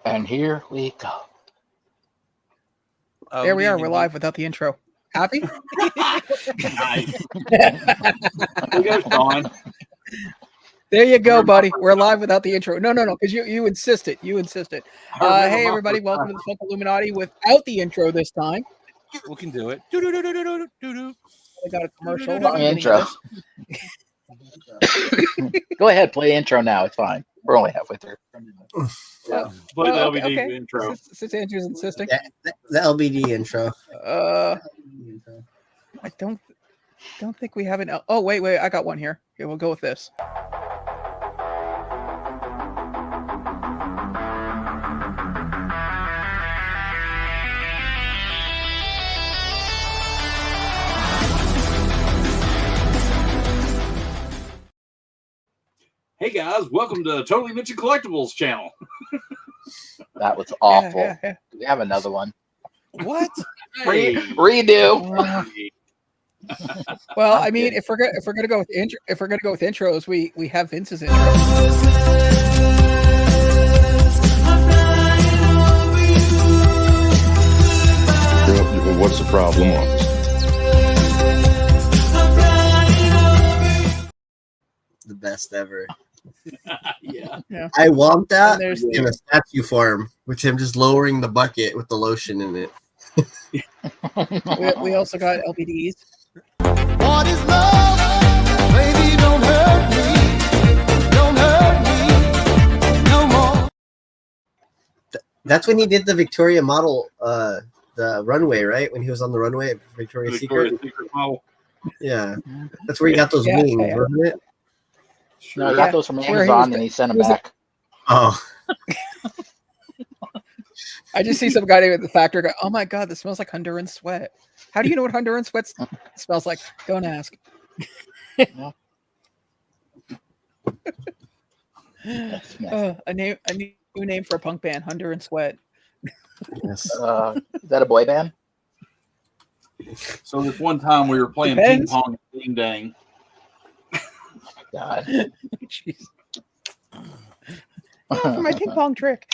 And here we go. There we are. We're live without the intro. Happy? Nice. We go, Sean. There you go, buddy. We're live without the intro. No, because you insisted. You insisted. Hey, everybody. Welcome to the Funko Illuminati without the intro this time. We can do it. I got a commercial. Intro. Go ahead, play intro now. It's fine. We're only halfway through. Play the LBD okay. intro. Since Andrew's insisting. The LBD intro. I don't think we have an. Oh, wait. I got one here. Okay, we'll go with this. Hey guys, welcome to Totally Mitchin Collectibles channel. That was awful. Yeah. Do we have another one? What? Redo. Well, I mean, if we're gonna go with intros, we have Vince's intro. What's the problem, officer? The best ever. Yeah. I want that There's- in a statue form with him just lowering the bucket with the lotion in it. We also got LBDs. What is love? Baby, don't hurt me. Don't hurt me no more. That's when he did the Victoria model, the runway, right? When he was on the runway at Victoria's Secret. Model. Yeah. That's where he got those Yeah, wings, yeah. wasn't it? No, I got those from Where he Amazon was- and he sent them was it- back. Oh. I just see some guy at the factory go, "Oh my god, this smells like Honduran sweat." How do you know what Honduran sweat smells like? Don't ask. A new name for a punk band, Honduran Sweat. Yes. Is that a boy band? So this one time we were playing ping Depends. pong and ding dang. God. Jeez. For my ping pong trick.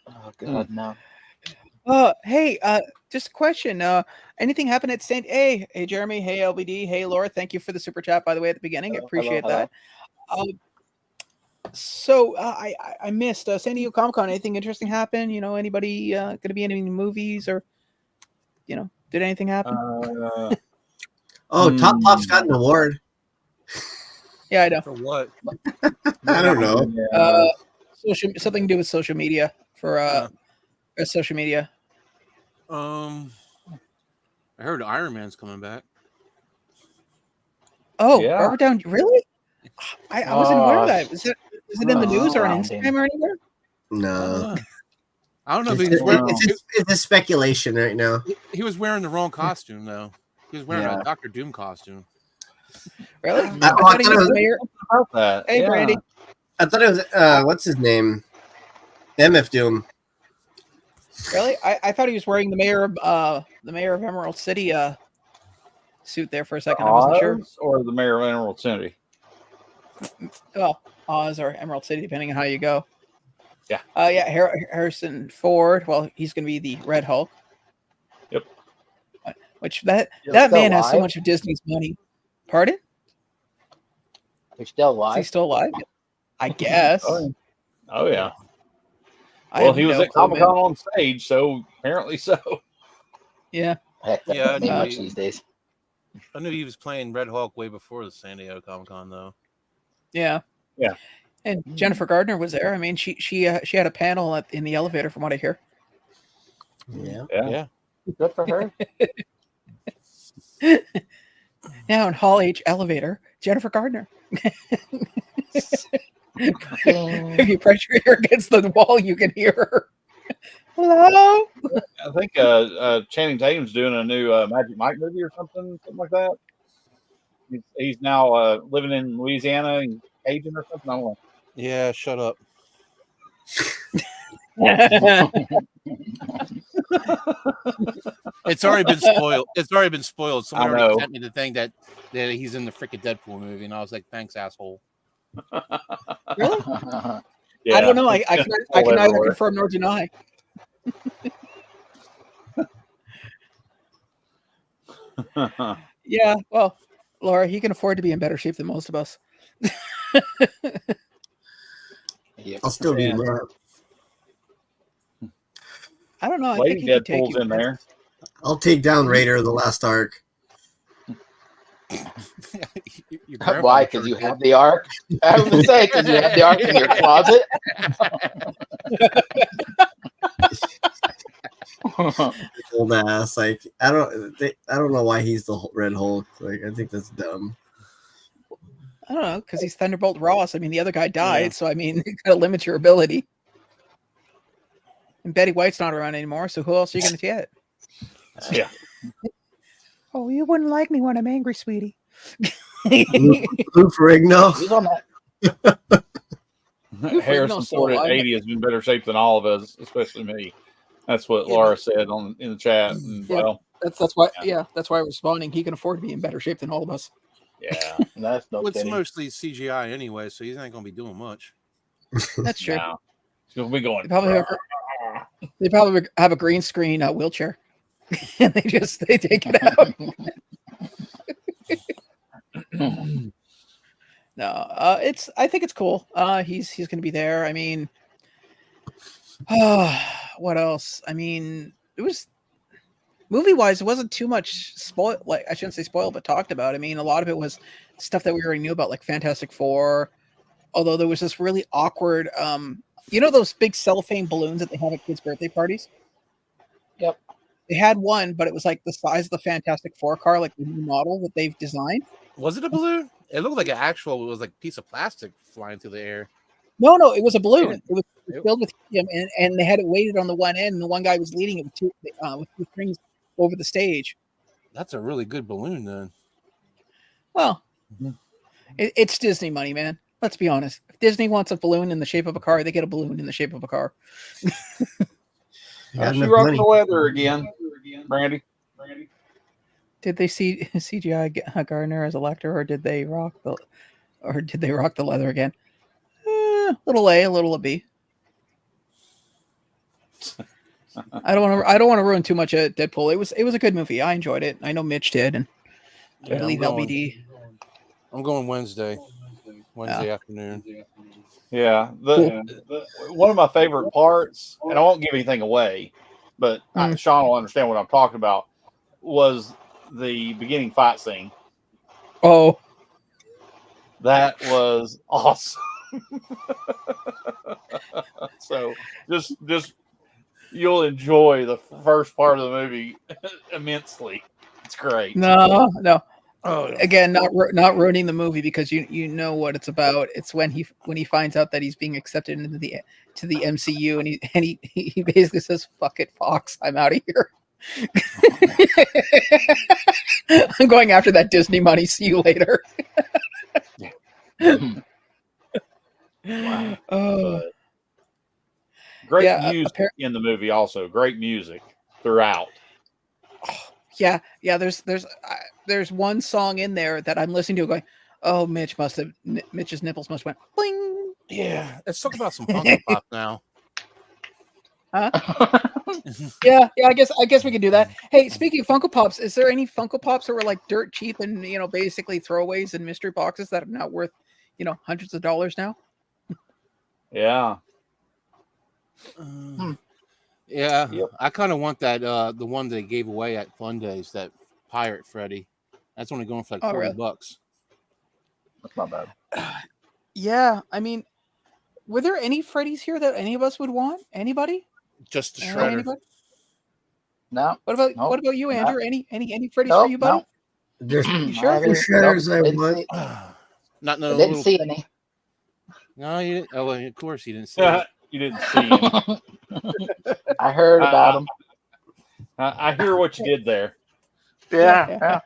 Oh God, no. Hey, just a question. Anything happened at St. A? Hey, Jeremy. Hey, LBD. Hey, Laura. Thank you for the super chat, by the way, at the beginning. I appreciate hello. that. So I missed San Diego Comic-Con. Anything interesting happen? You know, anybody going to be in any movies or, you know, did anything happen? Oh, Top Pop's got an award. Yeah, I know. For what? I don't know. Something to do with social media for social media. I heard Iron Man's coming back. Oh, Yeah. Robert Downey. Really? I wasn't aware of that. Is it in the news or on surrounding. Instagram or anywhere? No. I don't know if he It's, was wearing. it's a speculation right now. He was wearing the wrong costume though. He was wearing a Doctor Doom costume. Really? I I thought he thought it was was- mayor. Hey, Brandy. I thought it was what's his name? MF Doom. Really? I thought he was wearing the mayor of Emerald City suit there for a second. I wasn't sure. Oz or the mayor of Emerald City? Well, Oz or Emerald City, depending on how you go. Yeah. Harrison Ford. Well, he's going to be the Red Hulk. Yep. Which that Still man has so alive? much of Disney's money. Pardon? They're still Is he alive. still alive? I guess. Oh yeah. I Well, have he was no at clue, Comic Con man. on stage, so apparently so. Yeah. Heck, that Yeah, doesn't mean I much knew- these days. I knew he was playing Red Hulk way before the San Diego Comic Con though. Yeah. Yeah. And Jennifer Gardner was there. I mean, she had a panel in the elevator, from what I hear. Yeah. Yeah. Good for her. Now in Hall H elevator, Jennifer Gardner. If you press your ear against the wall, you can hear her. Hello. I think Channing Tatum's doing a new Magic Mike movie or something like that. He's now living in Louisiana and Cajun or something. I don't know. Yeah. Shut up. It's already been spoiled. It's already been spoiled. Someone I know. already sent me the thing that he's in the freaking Deadpool movie, and I was like, "Thanks, asshole." Really? I don't know. I it's can all neither everywhere. confirm nor deny. Yeah, well, Laura, he can afford to be in better shape than most of us. Yep. I'll still beat Yeah. him up. I don't know. I Lady think he could take Deadpool's you. in there. I'll take down Raider of the Last Ark. Your grandfather Why? Because sure you did. have the ark. I was gonna say because you have the ark in your closet. Old ass. Like I don't know why he's the Red Hulk. Like I think that's dumb. I don't know, because he's Thunderbolt Ross. I mean, the other guy died, Yeah. so I mean, it kind of limits your ability. And Betty White's not around anymore, so who else are you going to get? Yeah. Oh, you wouldn't like me when I'm angry, sweetie. Lou Ferrigno. Who's on that? Harrison so Ford at alive. 80 is in better shape than all of us, especially me. That's what Yeah, Laura said in the chat. And, Yeah. well, That's why. Yeah, that's why I'm responding. He can afford to be in better shape than all of us. yeah. That's no Well, it's kidding. mostly CGI anyway, so he's not going to be doing much. That's true. No. So we'll be going. They probably have a green screen wheelchair, and they take it out. No, I think it's cool. He's going to be there. I mean, what else? I mean, it was movie wise, it wasn't too much spoil. Like I shouldn't say spoiled, but talked about. I mean, a lot of it was stuff that we already knew about, like Fantastic Four. Although there was this really awkward, you know, those big cellophane balloons that they have at kids' birthday parties. Yep. They had one, but it was like the size of the Fantastic Four car, like the new model that they've designed. Was it a balloon? It looked like an actual. It was like a piece of plastic flying through the air. No, it was a balloon. Yeah. It was filled with helium, and they had it weighted on the one end, and the one guy was leading it with two strings over the stage. That's a really good balloon, then. Well, it's Disney money, man. Let's be honest. If Disney wants a balloon in the shape of a car, they get a balloon in the shape of a car. Got She enough rocking money. the weather again, Brandy. Did they see CGI Gardner as Electra, or did they rock the leather again? Little A, a little B. I don't want to ruin too much of Deadpool. It was a good movie. I enjoyed it. I know Mitch did, and I believe LBD. I'm going Wednesday afternoon. Yeah, one of my favorite parts, and I won't give anything away, but Sean will understand what I'm talking about, was the beginning fight scene. Oh, that was awesome. So just you'll enjoy the first part of the movie immensely. It's great. No. Oh, Again, not ruining the movie, because you know what it's about. It's when he finds out that he's being accepted into the MCU, and he basically says, "Fuck it, Fox, I'm out of here. I'm going after that Disney money. See you later." Wow. Oh, Great music in the movie. Also, great music throughout. yeah. There's one song in there that I'm listening to going, "Oh, Mitch's nipples must went bling." yeah. Let's talk about some Funko Pop now. Huh? Yeah. I guess we can do that. Hey, speaking of Funko Pops, is there any Funko Pops that were like dirt cheap and basically throwaways in mystery boxes that are now worth hundreds of dollars now? Yeah. Yeah, Yep. I kind of want that the one they gave away at Fun Days, that Pirate Freddy. That's only going for like $40. That's not bad. Yeah, I mean, were there any Freddys here that any of us would want? Anybody? Just the shredder. Anybody? No. What about you, Andrew? Any Freddys for you, buddy? No. There's You sure? two shredders I want. Not I no didn't little. see any. No, you didn't. Oh, well, of course you didn't see it. You didn't see him. I heard about them. I hear what you did there. Yeah.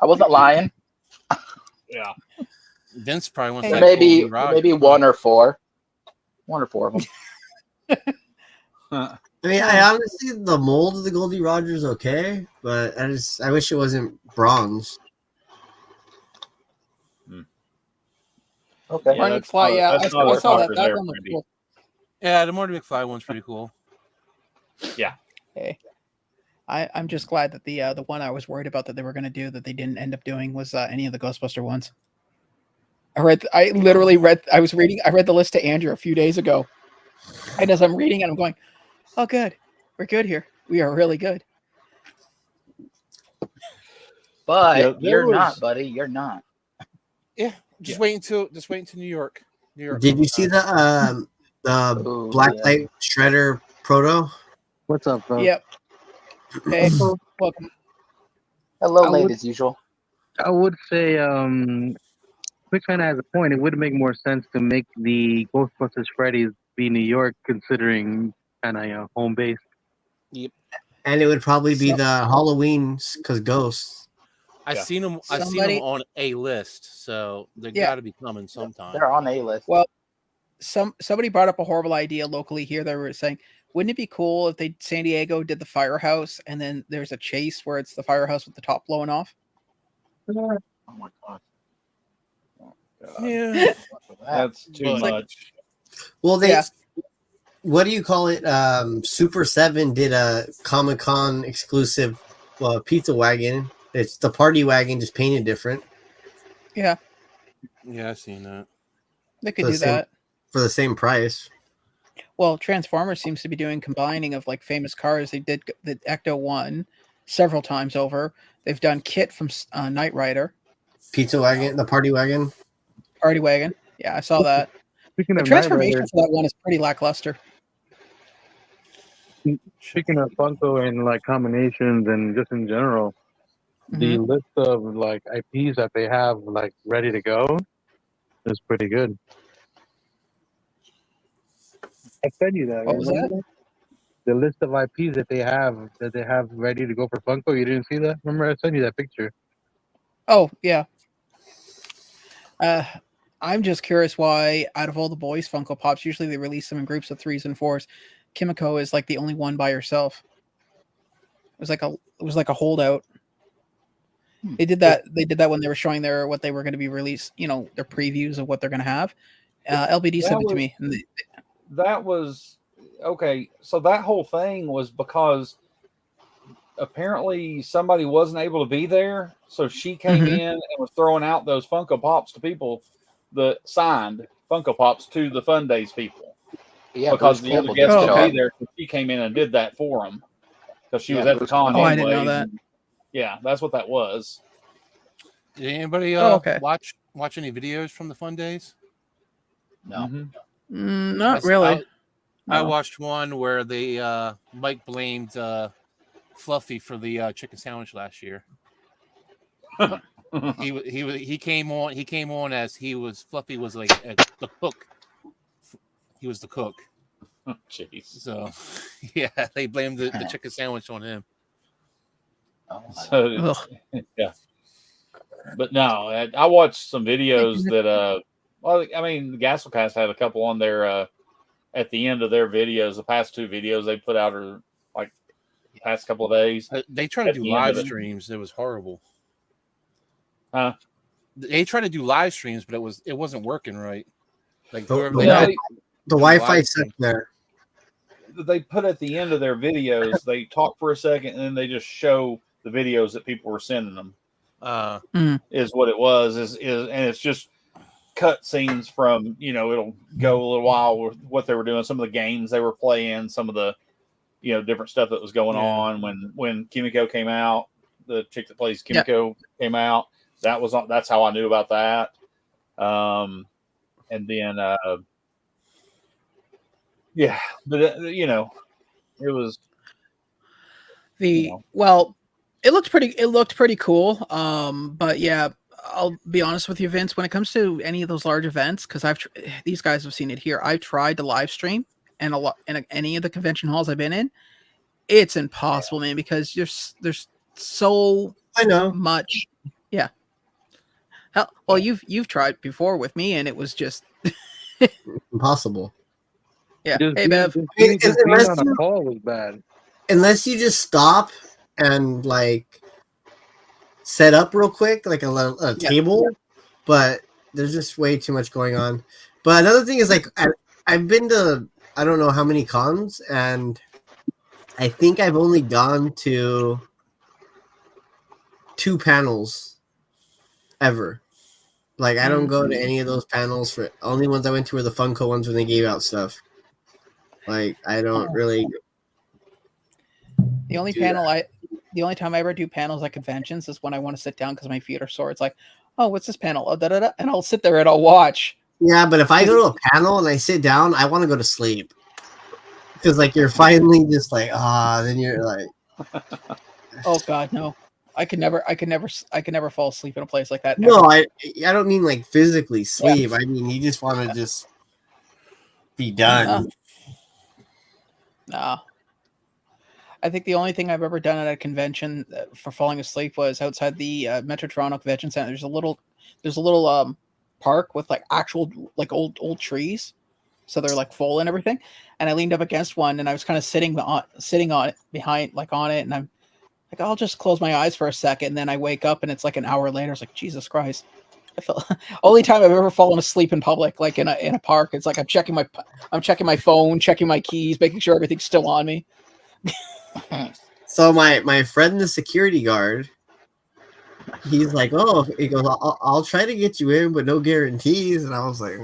I wasn't lying. Yeah. Vince probably wants Hey, that Maybe Golden Rod. one or four of them. I mean, I honestly, the mold of the Goldie Roger's okay, but I wish it wasn't bronze. Okay. Marty that's McFly, not- yeah, that's I not a saw that. sucker That there, one was Randy. cool. Yeah, the Marty McFly one's pretty cool. Hey, I'm just glad that the one I was worried about that they were going to do that they didn't end up doing was any of the Ghostbuster ones. I read the list to Andrew a few days ago, and as I'm reading it, I'm going, "Oh, good, we're good here. We are really good." But Yeah, there you're was- not, buddy. You're not. Yeah, just wait until New York. New York. Did you see the Ooh, Blacklight Shredder proto? What's up, bro? Yep. Hey, welcome. Hello, I late would- as usual. I would say, Quick kind of has a point. It would make more sense to make the Ghostbusters Freddy's be New York, considering kind of home base. And it would probably be the Halloween because ghosts. I've Yeah. seen them. I've seen Somebody- them on a list, so they Yeah. got to be coming sometime. They're on a list. Well, somebody brought up a horrible idea locally here. They were saying, wouldn't it be cool if San Diego did the firehouse and then there's a chase where it's the firehouse with the top blowing off? Oh my god. Yeah, That's too But- much. Well, they Yeah. what do you call it? Super 7 did a Comic-Con exclusive pizza wagon. It's the party wagon, just painted different Yeah, yeah, I've seen that. they could The do same- that. for the same price. Well, Transformers seems to be doing combining of like famous cars. They did the Ecto 1 several times over. They've done Kit from Knight Rider, Pizza wagon, the party wagon. Party Wagon. Yeah, I saw that. Speaking The of Knight transformation Rider, for that one is pretty lackluster. speaking of Funko and like combinations and just in general, the Mhm. list of like IPs that they have like ready to go is pretty good. I said you that. What was remember? The list of IPs that they have ready to go for Funko. You didn't see that? Remember I sent you that picture. Oh, yeah. I'm just curious why, out of all the boys Funko Pops, usually they release them in groups of 3s and 4s. Kimiko is like the only one by herself. It was like a holdout. They did that when they were showing what they were going to be released, their previews of what they're going to have. LBD sent it to me. And That was okay. So that whole thing was because apparently somebody wasn't able to be there, so she came Mhm. in and was throwing out those Funko Pops to people that signed Funko Pops to the Fun Days people. Yeah, Because Bruce the other Campbell guests did couldn't show be there, so she came in and did that for them because she Yeah, was at the Bruce con. Oh, I didn't know anyways, that. and- yeah, that's what that was. Did anybody okay. watch any videos from the Fun Days? No. Mhm. Not really. I No. watched one where they Mike blamed Fluffy for the chicken sandwich last year. He came on as Fluffy was like the cook. He was the cook. Jeez. So yeah, they blamed the chicken sandwich on him. Oh, So, Ugh. yeah. But no, I watched some videos that well, I mean, the Gasselcast had a couple on there at the end of their videos. The past 2 videos they put out are like the past couple of days. They tried to At do the end live of it. streams. It was horrible. Huh? They tried to do live streams, but it wasn't working right. Like The- whoever the they Yeah, had- Wi- The Wi-Fi live sucked there. they put at the end of their videos, they talk for a second and then they just show the videos that people were sending them. Is what it was. Is and it's just cut scenes from, it'll go a little while with what they were doing, some of the games they were playing, some of the different stuff that was going Yeah. on when Kimiko came out, the chick that plays Kimiko came out. That's how I knew about that. And then yeah, but it was Well, it looked pretty cool. But yeah, I'll be honest with you, Vince. When it comes to any of those large events, because these guys have seen it here. I've tried to live stream, and a lot in any of the convention halls I've been in, it's impossible, man, because there's so I know. much. Yeah. Hell, well, you've tried before with me, and it was just Impossible. yeah. Just Hey, being- Bev. just being Unless on a you- call was bad. Unless you just stop and like set up real quick, like a Yeah. table, but there's just way too much going on. But another thing is like I've been to I don't know how many cons, and I think I've only gone to 2 panels ever. Like I don't go to any of those panels. For only ones I went to were the Funko ones when they gave out stuff. Like I don't really. The only time I ever do panels at conventions is when I want to sit down because my feet are sore. It's like, oh, what's this panel? Oh, da-da-da. And I'll sit there and I'll watch. Yeah, but if I go to a panel and I sit down, I want to go to sleep. Because like you're finally just like, then you're like, oh God, no. I could never fall asleep in a place like that. No, ever. I don't mean like physically sleep. I mean you just want to just be done. No. I think the only thing I've ever done at a convention for falling asleep was outside the Metro Toronto Convention Center. There's a little park with like actual like old trees, so they're like full and everything. And I leaned up against one, and I was kind of sitting on it behind like on it, and I'm like, I'll just close my eyes for a second, and then I wake up, and it's like an hour later. It's like Jesus Christ. I felt only time I've ever fallen asleep in public, like in a park. It's like I'm checking my phone, checking my keys, making sure everything's still on me. So my friend, the security guard, he's like, oh, he goes, I'll try to get you in, but no guarantees. And I was like,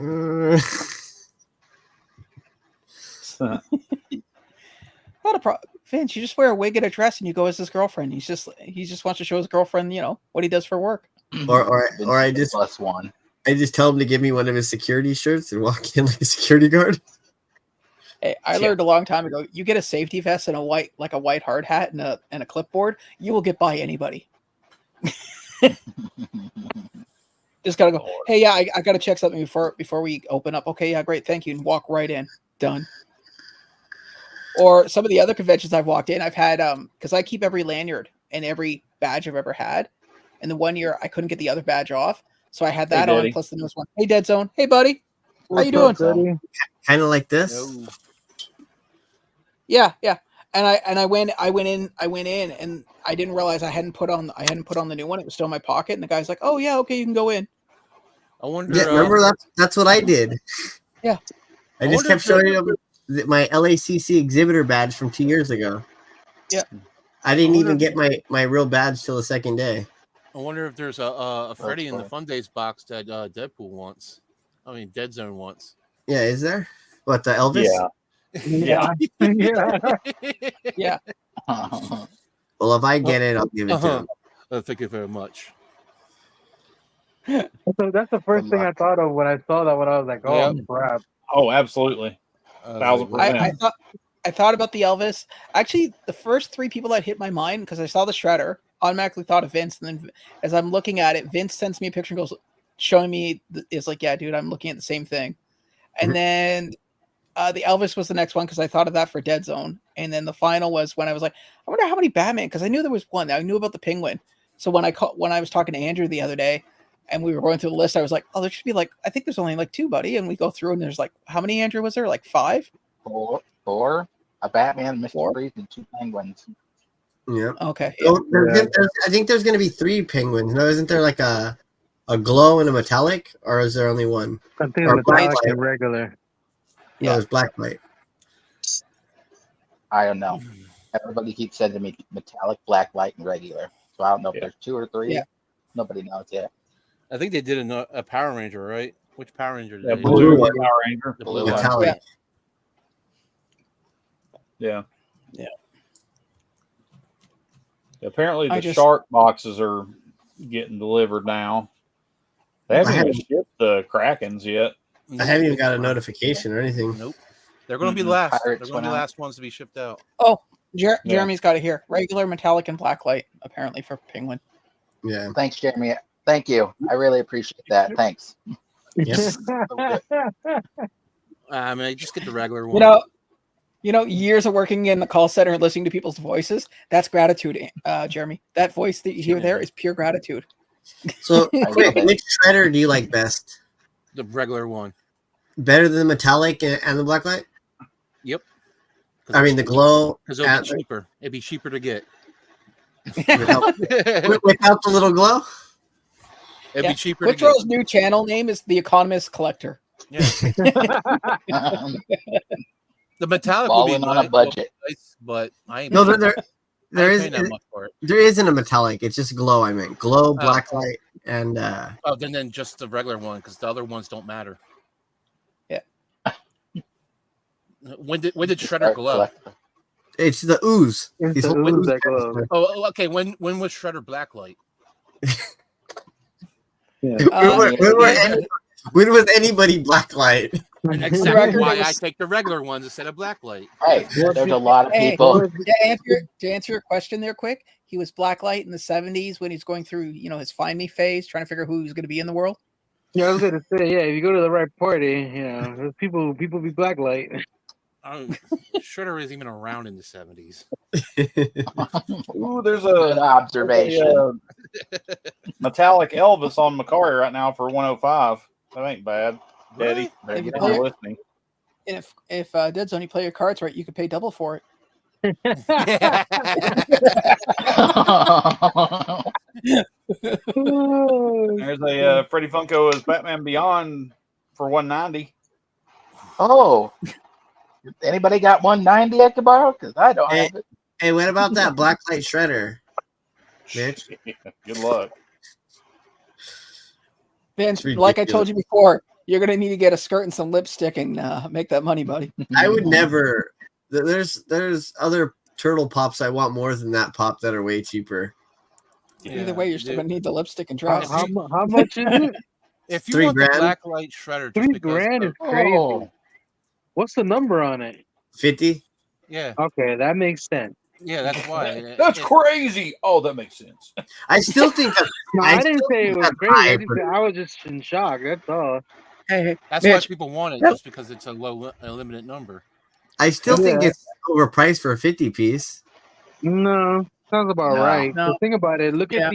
Not a problem. Vince, you just wear a wig and a dress and you go as his girlfriend. He just wants to show his girlfriend, what he does for work. or I just +1. I just tell him to give me one of his security shirts and walk in like a security guard. Hey, I learned a long time ago, you get a safety vest and a white hard hat and a clipboard, you will get by anybody. Just gotta go, hey, yeah, I gotta check something before we open up. Okay, yeah, great, thank you, and walk right in. Done. Or some of the other conventions I've walked in, I've had because I keep every lanyard and every badge I've ever had. And the one year I couldn't get the other badge off, so I had that on. Plus the newest one. Hey, Dead Zone. Hey, buddy. How you doing? Kind of like this. No. Yeah. And I went in, and I didn't realize I hadn't put on the new one. It was still in my pocket, and the guy's like, "Oh yeah, okay, you can go in." I wonder. Yeah, remember that's what I did. Yeah. I just kept showing him my LACC exhibitor badge from 2 years ago. Yeah. I didn't even get my real badge till the second day. I wonder if there's a Freddy in the Fun Days box that Deadpool wants. I mean, Dead Zone wants. Yeah, is there? What, the Elvis? Yeah. Yeah. Well, if I get it, I'll give it to him. Thank you very much. So that's the first thing I thought of when I saw that. When I was like, "Oh crap!" Oh, absolutely. 1000%. I thought about the Elvis. Actually, the first 3 people that hit my mind, because I saw the Shredder, automatically thought of Vince. And then as I'm looking at it, Vince sends me a picture and goes, showing me, it's like, yeah, dude, I'm looking at the same thing. And then the Elvis was the next one because I thought of that for Dead Zone. And then the final was when I was like, I wonder how many Batman, because I knew there was one. I knew about the Penguin. So when I was talking to Andrew the other day and we were going through the list, I was like, oh, there should be like, I think there's only like 2, buddy. And we go through and there's like, how many Andrew was there? Like 5? 4, a Batman, Mr. Freeze, and 2 Penguins. Yeah. Okay. Yeah. So I think there's going to be 3 penguins. No, isn't there like a glow and a metallic, or is there only one? I think it's metallic and regular. No, there's black light. I don't know. Everybody keeps sending me metallic, black light, and regular. So I don't know if there's 2 or 3. Yeah. Nobody knows yet. I think they did a Power Ranger, right? Which Power Ranger? Did Yeah, they blue do? Power Ranger. The blue Metallic. one. Yeah. Yeah. Apparently, the shark boxes are getting delivered now. They haven't even shipped the Krakens yet. I haven't even got a notification or anything. Nope. They're going to be last. They're Pirates going to be went the out. last ones to be shipped out. Oh, Jeremy's got it here. Regular, metallic, and black light, apparently, for Penguin. Yeah. Thanks, Jeremy. Thank you. I really appreciate that. Thanks. Yes. I mean, just get the regular one. Years of working in the call center and listening to people's voices, that's gratitude, Jeremy. That voice that you hear there is pure gratitude. So, which shredder do you like best? The regular one. Better than the metallic and the black light? Yep. I mean, the glow. Because it'll be cheaper. It'd be cheaper to get. Without the little glow? It'd be cheaper. Quickdraw's new channel name is The Economist Collector. Yeah. The metallic will be Falling on a budget. nice, but I ain't No, paying there I ain't is paying that much for it. there isn't a metallic. It's just glow. I meant glow, blacklight, and Oh, then just the regular one, because the other ones don't matter. Yeah. When did Shredder glow? it's the ooze. It's He's the holding ooze that glows. Oh, okay. When was Shredder blacklight? When was anybody blacklight? And exactly why I take the regular ones instead of blacklight. Hey, there's a lot of people. To answer your question there quick, he was blacklight in the 70s when he's going through, his find me phase, trying to figure out who he's going to be in the world. Yeah, I was gonna say, if you go to the right party, there's people be blacklight. Shredder isn't even around in the 70s. Ooh, there's Good observation. metallic Elvis on McCarry right now for 105. That ain't bad, Daddy. There If you you You're play- listening. And if Dead Zone, you play your cards right, you could pay double for it. There's a Freddie Funko as Batman Beyond for 190. Oh, anybody got 190 I could borrow? Because I don't have it. Hey, what about that blacklight shredder? Mitch? Good luck. Vince, It's like I ridiculous. told you before, you're going to need to get a skirt and some lipstick and make that money, buddy. I would never. There's other turtle pops I want more than that pop that are way cheaper. Either way, you're still going to need the lipstick and How, dress. how much is it? If you $3 want grand? the blacklight Shredder, just because $3,000 is of- crazy. Oh, What's the number on it? 50. yeah, Okay, that makes sense. that's why. That's crazy. Oh, that makes sense. I still think that. No, I didn't still say it think was that's crazy. high I was just in shock. That's all. Hey, That's why Mitch, people want it, Yep. just because it's a limited number. I still think Yeah. it's overpriced for a 50 piece. No, sounds about No. right. No. But think about it. Look Yeah. at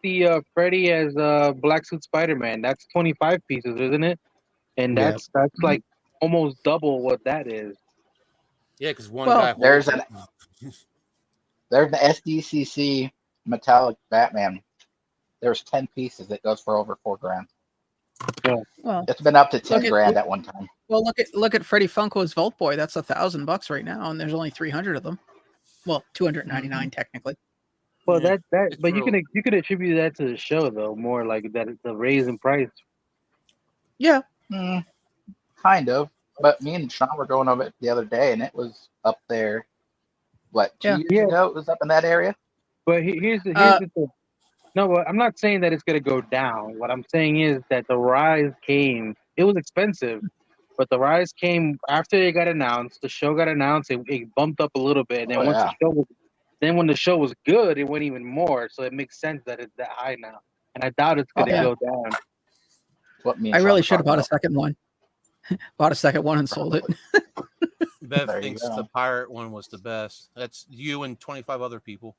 the Freddy as Black Suit Spider-Man. That's 25 pieces, isn't it? And Yeah. that's like almost double what that is. Yeah, because one Well, guy holds there's it. there's the SDCC metallic Batman. There's 10 pieces that goes for over $4,000. well, It's been up to 10 Look at- grand at one time. look at Freddie Funko's Vault Boy. That's $1,000 right now, and there's only 300 of them. Well, 299 technically. Well, Yeah, that it's but you real. can attribute that to the show though, more like that it's a raise in price. Yeah, Kind of. But me and Sean were going over it the other day, and it was up there. What, 2 Yeah. years Yeah. ago? It was up in that area. But here's the thing. No, but I'm not saying that it's gonna go down. What I'm saying is that the rise came. It was expensive, but the rise came after it got announced. The show got announced. It bumped up a little bit, and then Oh, once yeah. the show was, then when the show was good, it went even more. So it makes sense that it's that high now. And I doubt it's gonna yeah. go down. What me and I Sean really were should have talking bought a about. second one. Bought a second one and sold it. Bev There you thinks go. the pirate one was the best. That's you and 25 other people.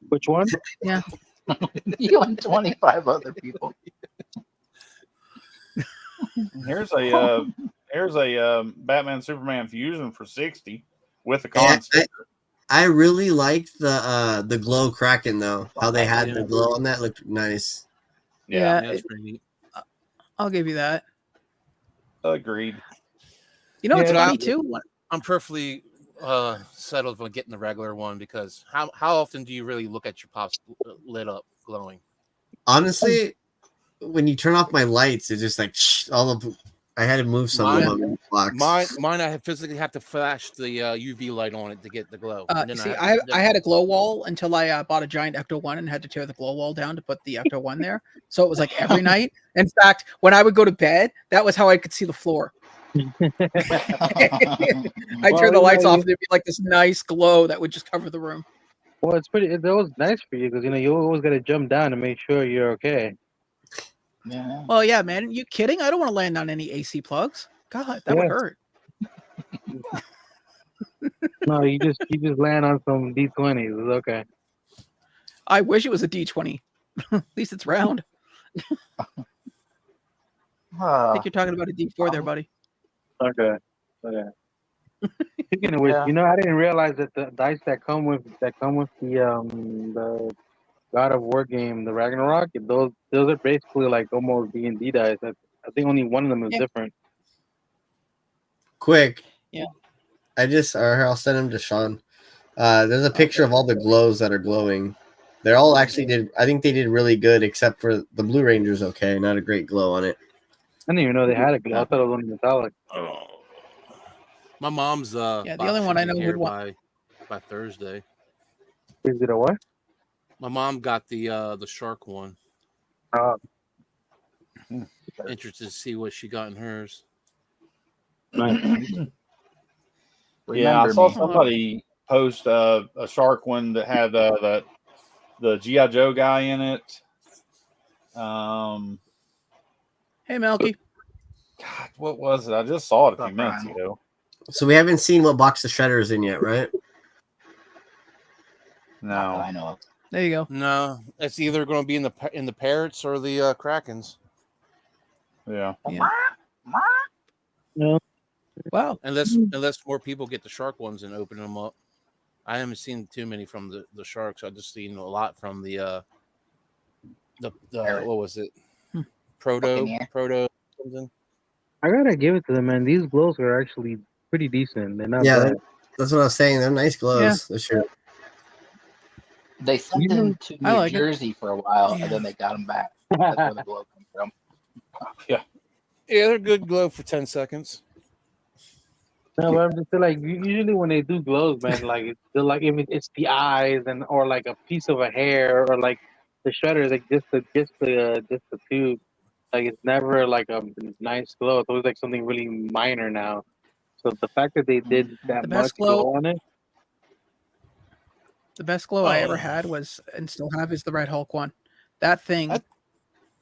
Which one? You and 25 other people. Here's a Batman Superman Fusion for 60 with a con Yeah, sticker. I really liked the glow Kraken though. How they had Yeah. the glow on that looked nice. Yeah, That's pretty neat. I'll give you that. Agreed. You know what's Yeah, funny too? I'm perfectly settled on getting the regular one because how often do you really look at your pops lit up, glowing? Honestly, when you turn off my lights, it's just like all of. I had to move some of them blocks. Mine, I physically have to flash the UV light on it to get the glow. And then See, I I had a glow wall until I bought a giant Ecto 1 and had to tear the glow wall down to put the Ecto 1 there. So it was like every night. In fact, when I would go to bed, that was how I could see the floor. I turned the lights off and there'd be like this nice glow that would just cover the room. Well, it was nice for you because you always got to jump down to make sure you're okay. Yeah. Well, yeah, man. You kidding? I don't want to land on any AC plugs. God, that would Yeah. hurt. No, you just land on some D20s. It's okay. I wish it was a D20. At least it's round. I think you're talking about a D4 there, buddy. Okay. Speaking of which, Yeah. I didn't realize that the dice that come with the God of War game, the Ragnarok. Those are basically like almost D&D dice. I think only one of them is Yeah. different. Quick. Yeah. I'll send them to Sean. There's a picture of all the glows that are glowing. They're all actually I think they did really good, except for the Blue Ranger's okay. Not a great glow on it. I didn't even know they had a glow. I thought it was only metallic. My mom's Yeah, the only one I know would want by Thursday. Is it a what? My mom got the shark one. Interested to see what she got in hers. Yeah, I saw somebody post a shark one that had the G.I. Joe guy in it. Hey, Melky. God, what was it? I just saw it a few minutes ago. So we haven't seen what box the shredder's in yet, right? No, I know. There you go. No, it's either going to be in the parrots or the krakens. Yeah. No. Wow. Unless more people get the shark ones and open them up. I haven't seen too many from the sharks. I've just seen a lot from the what was it? Proto something. I gotta give it to them, man. These glows are actually pretty decent. They're not Yeah, bad. that's what I was saying. They're nice glows this year. They sent them to New Jersey for a while, and then they got them back. That's where the glow comes from. Yeah, they're good glow for 10 seconds. No, but I'm just like usually when they do glows, man, like they're like if it's the eyes and or like a piece of a hair or like the shredder is like just the tube. Like it's never like a nice glow. It's always like something really minor now. So the fact that they did that much glow on it. The best glow I ever had was and still have is the Red Hulk one. That thing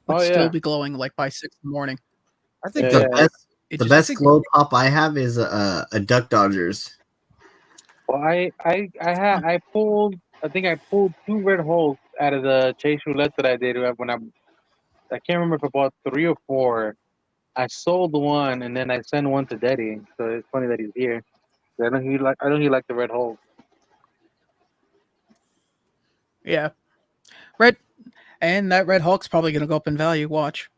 would still be glowing like by 6 in the morning. I think the best glow pop I have is a Duck Dodgers. Well, I pulled 2 Red Hulks out of the Chase Roulette that I did when I can't remember if I bought 3 or 4. I sold one and then I sent one to Daddy. So it's funny that he's here. I know he liked the Red Hulk. Yeah. And that Red Hulk's probably going to go up in value. Watch.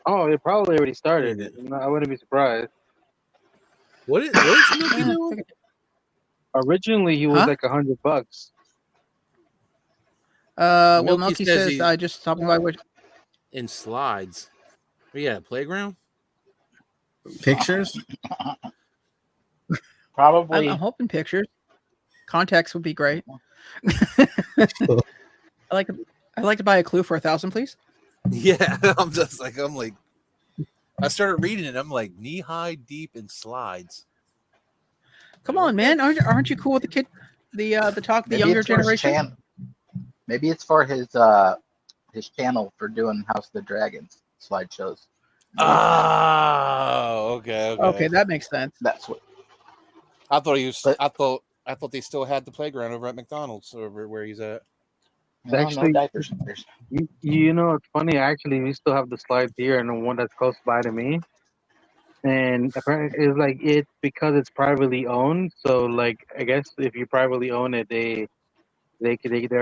Oh, it probably already started. I wouldn't be surprised. What is Milky doing? Originally, he was like $100. Well, Milky says I just stopped by in slides. Are you at a playground? Pictures? Probably. I'm hoping pictures. Context would be great. I'd like to buy a clue for 1,000, please. Yeah, I'm like, I started reading it. I'm like, knee high deep in slides. Come on, man! Aren't you cool with the kid, the younger generation? Maybe it's for his channel for doing House of the Dragons slideshows. Oh, okay, that makes sense. That's what I thought he was. I thought they still had the playground over at McDonald's over where he's at. Actually, no diapers. You know, it's funny. Actually, we still have the slides here, and the one that's close by to me. And apparently, it's like it's because it's privately owned. So, like, I guess if you privately own it, they're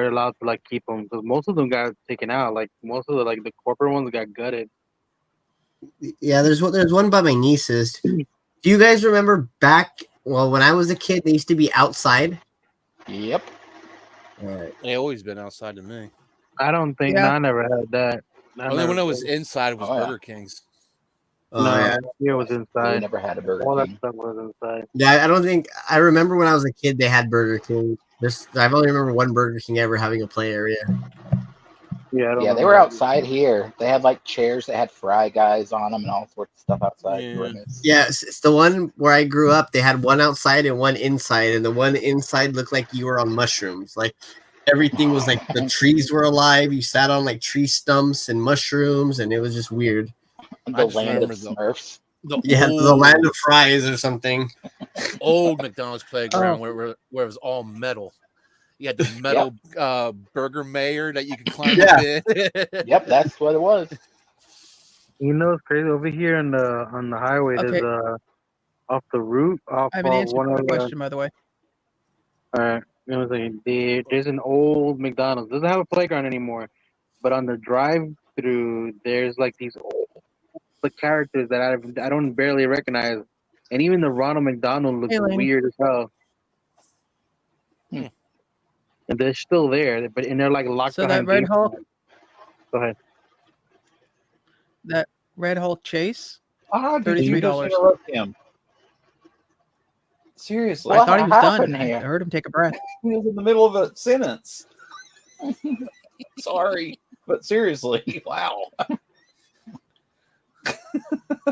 allowed to like keep them because most of them got taken out. Like most of the corporate ones got gutted. Yeah, there's one by my nieces. Do you guys remember back? Well, when I was a kid, they used to be outside. Yep. All right. They always been outside to me. I don't think I never had that. Only when I was inside was Burger King's. No, it was inside. We never had a Burger All King. that stuff was inside. Yeah, I don't think I remember when I was a kid they had Burger King. I've only remember one Burger King ever having a play area. Yeah, they were outside here. They had like chairs that had Fry Guys on them and all sorts of stuff outside. Yeah, it's the one where I grew up. They had one outside and one inside, and the one inside looked like you were on mushrooms. Like everything was like the trees were alive. You sat on like tree stumps and mushrooms, and it was just weird. The land of Smurfs. The land of fries or something. Old McDonald's playground where it was all metal. You had the metal burger mayor that you could climb up in. Yep, that's what it was. You know, it's crazy over here on the highway. Okay. There's off the route. I haven't answered the question, by the way. All right. It was like there's an old McDonald's. Doesn't have a playground anymore, but on the drive-through, there's like these old characters that I don't barely recognize, and even the Ronald McDonald looks Hey, Laney. weird as hell. Hmm. And they're still there, but they're like locked So that behind Red games. Hulk, Go ahead. that Red Hulk chase, Ah, did you just $33. interrupt him? Seriously, I thought he was done. happened I here? heard him take a breath. he was in the middle of a sentence. Sorry, but seriously, wow.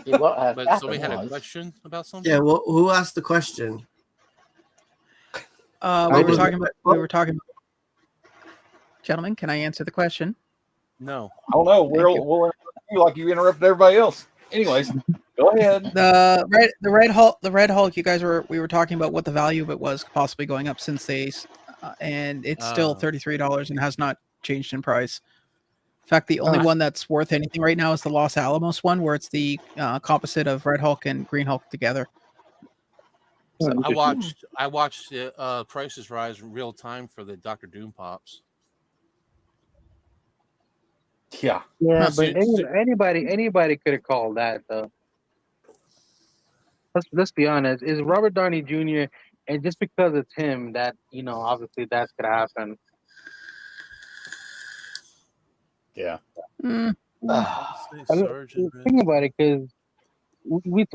What had But happened somebody had a was- question about something. Yeah, well, who asked the question? We What were was talking it? about. We were talking. Gentlemen, can I answer the question? No. I don't know. Thank you. We'll interrupt you like you interrupted everybody else. Anyways, go ahead. The Red Hulk. You guys we were talking about what the value of it was possibly going up since and it's still $33 and has not changed in price. In fact, the only one that's worth anything right now is the Los Alamos one, where it's the composite of Red Hulk and Green Hulk together. So I watched the prices rise in real time for the Dr. Doom pops. Yeah. Yeah, Huh. but anybody could have called that though. Let's be honest. Is Robert Downey Jr. and just because it's him, that obviously that's gonna happen. Yeah. Mm, Think about it, because we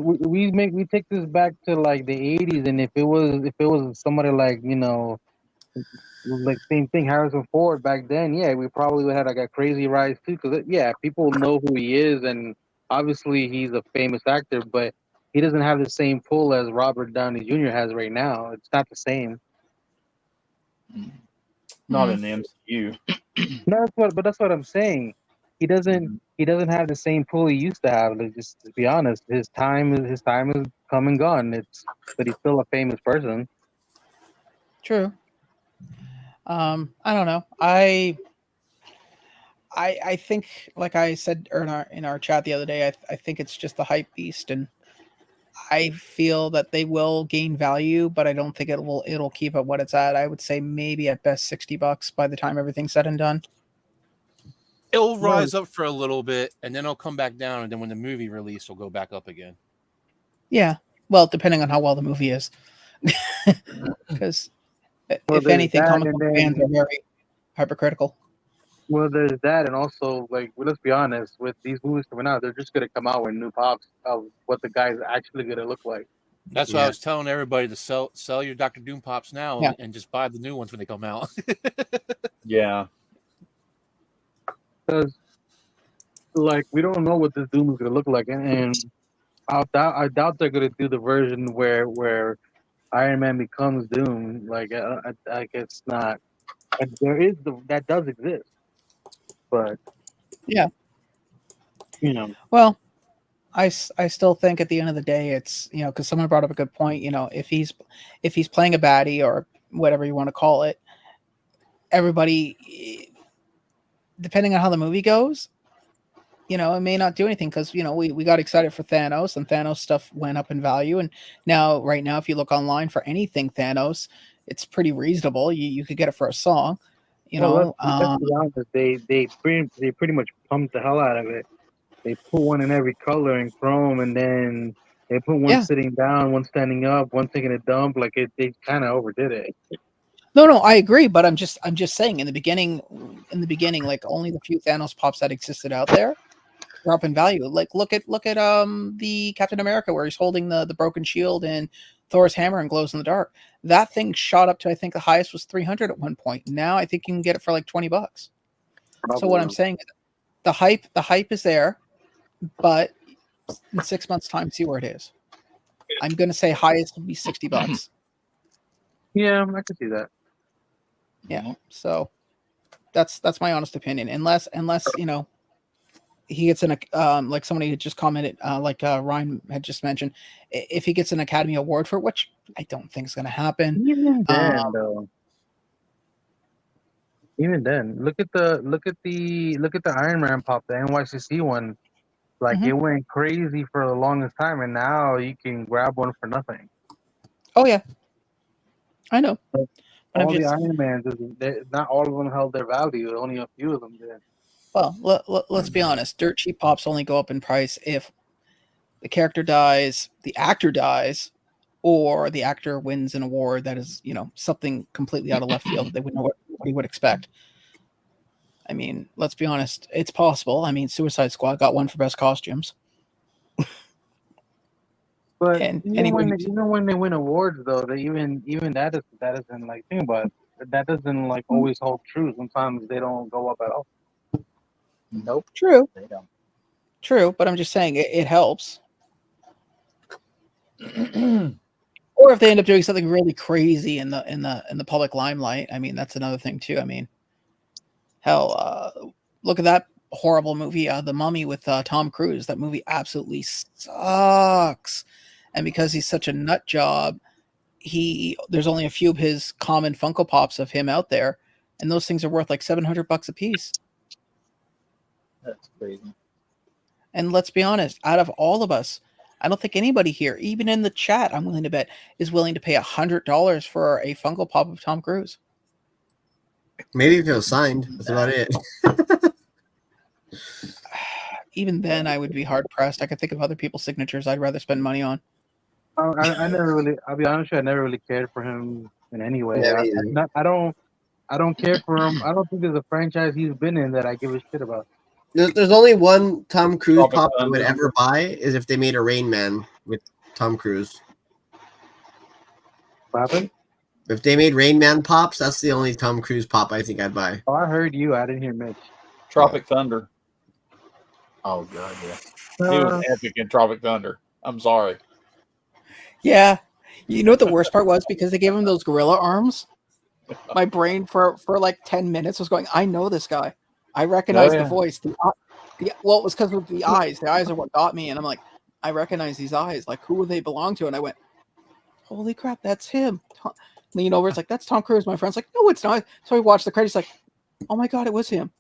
take this back to like the 80s, and if it was somebody like like same thing, Harrison Ford back then, yeah, we probably would have like a crazy rise too, because people know who he is, and obviously he's a famous actor, but he doesn't have the same pull as Robert Downey Jr. has right now. It's not the same. Not in the MCU. No, that's what I'm saying. He doesn't have the same pull he used to have. Like, just to be honest, his time is come and gone. But he's still a famous person. true. I don't know. I think, like I said in our chat the other day, I think it's just the hype beast, and I feel that they will gain value, but I don't think it'll keep at what it's at. I would say maybe at best $60 by the time everything's said and done. It'll rise up for a little bit, and then it'll come back down, and then when the movie release, it'll go back up again. Yeah, well, depending on how well the movie is, because if anything, comic book fans are very hypercritical. Well, there's that, and also, like, let's be honest, with these movies coming out, they're just gonna come out with new pops of what the guy's actually gonna look like. That's why I was telling everybody to sell your Dr. Doom pops now and just buy the new ones when they come out. Yeah. Because, like, we don't know what this Doom is gonna look like, and I doubt they're gonna do the version where Iron Man becomes Doom. Like, I guess not. And there is that does exist, but Well, I still think at the end of the day, it's because someone brought up a good point. If he's playing a baddie or whatever you want to call it, everybody, depending on how the movie goes, it may not do anything, because we got excited for Thanos, and Thanos stuff went up in value, and right now if you look online for anything Thanos, it's pretty reasonable. You could get it for a song. Let's be honest, they pretty much pumped the hell out of it. They put one in every color in chrome, and then they put one sitting down, one standing up, one taking a dump. Like they kind of overdid it. No, I agree, but I'm just saying in the beginning, like only the few Thanos pops that existed out there were up in value. Like look at the Captain America, where he's holding the broken shield and Thor's hammer and glows in the dark. That thing shot up to, I think the highest was 300 at one point. Now I think you can get it for like $20. So what I'm saying is the hype is there, but in 6 months' time, see where it is. I'm gonna say highest would be $60. Yeah, I could see that. Yeah, so that's my honest opinion. Unless he gets an like somebody had just commented, like Ryan had just mentioned, if he gets an Academy Award for it, which I don't think is going to happen. Even then, though. Even then, look at the Iron Man pop, the NYCC one. Like it went crazy for the longest time, and now you can grab one for nothing. Oh yeah, I know. But But I'm all the just, Iron Mans, not all of them held their value. Only a few of them did. well, let's be honest. Dirt cheap pops only go up in price if the character dies, the actor dies, or the actor wins an award that is, something completely out of left field that they wouldn't know what he would expect. I mean, let's be honest. It's possible. I mean, Suicide Squad got one for best costumes. But And even when they win awards, though, they even that isn't like think about it. That doesn't like always hold true. Sometimes they don't go up at all. Nope. True. They don't. True, but I'm just saying it helps. Or if they end up doing something really crazy in the public limelight, I mean, that's another thing too. I mean, hell, look at that horrible movie, The Mummy with Tom Cruise. That movie absolutely sucks, and because he's such a nut job, there's only a few of his common Funko Pops of him out there, and those things are worth like $700 a piece. That's crazy. And let's be honest, out of all of us, I don't think anybody here, even in the chat, I'm willing to bet, is willing to pay $100 for a Funko Pop of Tom Cruise. Maybe if it was signed. That's about it. Even then, I would be hard pressed. I could think of other people's signatures I'd rather spend money on. I never really. I'll be honest with you. I never really cared for him in any way. Yeah, I don't care for him. I don't think there's a franchise he's been in that I give a shit about. There's only one Tom Cruise Tropic pop I Thunder. would ever buy is if they made a Rain Man with Tom Cruise. What happened? If they made Rain Man pops, that's the only Tom Cruise pop I think I'd buy. Oh, I heard you. I didn't hear Mitch. Tropic Thunder. Oh god, yeah. He was epic in Tropic Thunder. I'm sorry. Yeah. You know what the worst part was? Because they gave him those gorilla arms. My brain for like 10 minutes was going, I know this guy. I recognize the voice. Well, it was because of the eyes. The eyes are what got me. And I'm like, I recognize these eyes. Like, who would they belong to? And I went, holy crap, that's him. Lean over. It's like, that's Tom Cruise. My friend's like, no, it's not. So I watched the credits like, oh my God, it was him.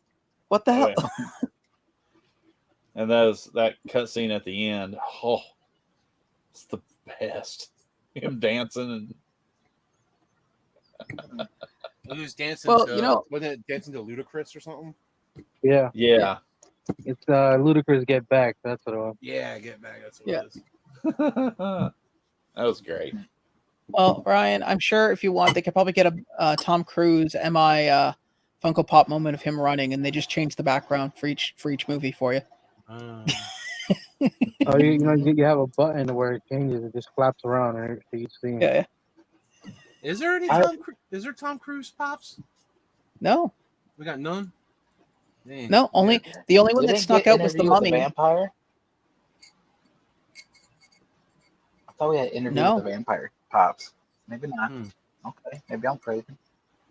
What the hell? Yeah. And that cutscene at the end. Oh, it's the best. Him dancing and He was dancing. Well, wasn't it dancing to Ludacris or something? Yeah. yeah. It's Ludacris Get Back. That's what it was. Yeah, Get Back. That's what Yeah. it is. That was great. Well, Ryan, I'm sure if you want, they could probably get a Tom Cruise MI Funko Pop moment of him running, and they just change the background for each movie for you. Oh, you have a button where it changes. It just flaps around and you see. Yeah. Is there any Tom Cruise pops? No. We got none. Dang. No, the only one We that didn't snuck get out was the Interview with Mummy. Vampire. I thought we had interview with the vampire pops. Maybe not. Okay, maybe I'm crazy.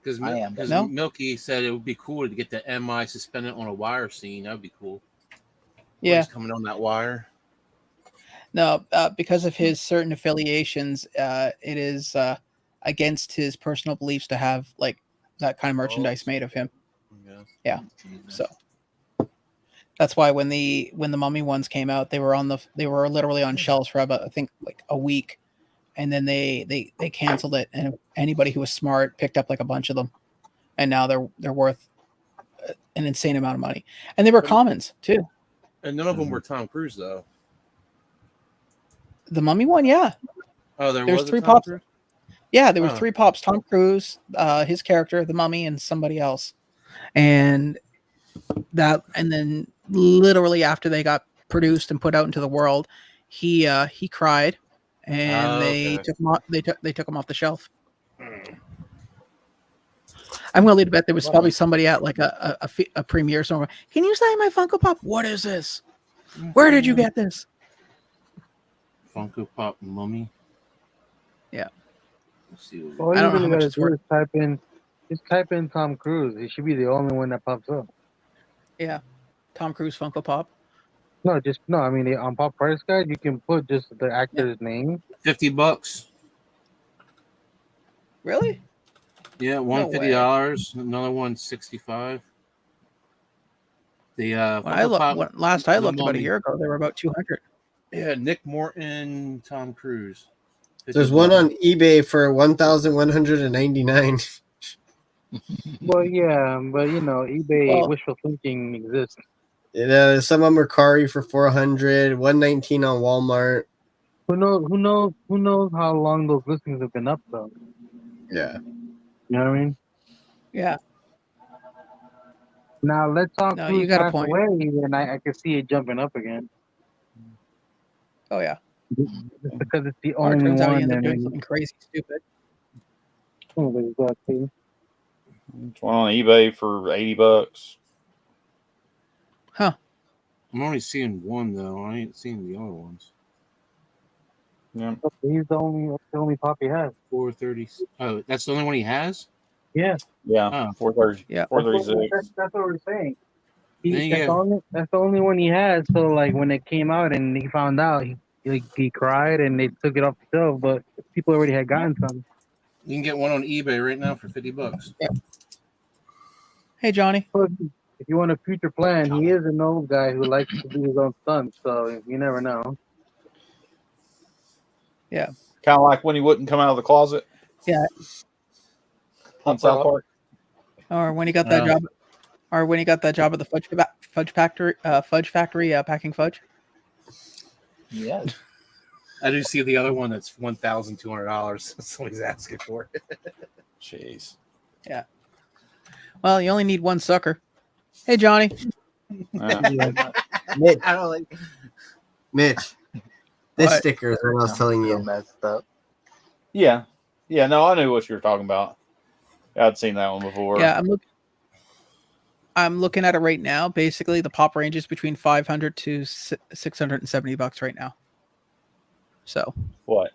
Because I am. Milky said it would be cool to get the MI suspended on a wire scene. That would be cool. Yeah. He's coming on that wire. No, because of his certain affiliations, it is against his personal beliefs to have like that kind of merchandise made of him. Yeah. So that's why when the Mummy ones came out, they were literally on shelves for about, I think, like a week, and then they canceled it, and anybody who was smart picked up like a bunch of them, and now they're worth an insane amount of money, and they were commons too. And none of them were Tom Cruise though. The Mummy one, yeah. Oh, There's was 3 Tom pops. Cruise? Yeah, there were 3 pops: Tom Cruise, his character, the Mummy, and somebody else. And then literally after they got produced and put out into the world, he cried, and they took him off the shelf. I'm willing to bet there was probably somebody at like a premiere somewhere. Can you sign my Funko Pop? What is this? Where did you get this? Funko Pop Mummy. Yeah. Let's see All I you don't know how really much gotta it's do is type in Tom Cruise. He should be the only one that pops up. Yeah, Tom Cruise Funko Pop. No. I mean, on Pop Price Guide, you can put just the actor's name. $50. Really? Yeah, one $50. Another one $65. The last I looked about a year ago, they were about 200. Yeah, Nick Morton, Tom Cruise. There's one on eBay for $1,199. Well, yeah, but eBay Well- wishful thinking exists. Some of them are Mercari for 400, 119 on Walmart. Who knows how long those listings have been up though? Yeah. You know what I mean? Yeah. Now let's talk No, Cruise you got a pass point. away, and I can see it jumping up again. Oh yeah. Just because it's the Or it only turns out he one. ends up doing And something crazy stupid. exactly. It's one on eBay for $80. Huh. I'm only seeing one though. I ain't seeing the other ones. Yeah. He's the only pop he has. 430. Oh, that's the only one he has. Yeah, Yeah. Oh. 430. Yeah. 436. that's what we're saying. Then you That's the only one he has. So like when it came out and he found out, he cried and they took it off the shelf. But people already had gotten some. You can get one on eBay right now for $50. Hey Johnny. But if you want a future plan, he is an old guy who likes to do his own stunts. So you never know. Yeah. Kind of like when he wouldn't come out of the closet. Yeah. On South Park. Or when he got that job. Or when he got that job at the fudge factory, packing fudge. Yes. I do see the other one that's $1,200. Somebody's asking for it. Jeez. Yeah. Well, you only need one sucker. Hey Johnny. Mitch, I don't like. Mitch, this What? sticker is what I was telling Real you. messed up. Yeah. Yeah. No, I knew what you were talking about. I'd seen that one before. Yeah, I'm looking at it right now. Basically, the pop range is between $500 to $670 right now. So What?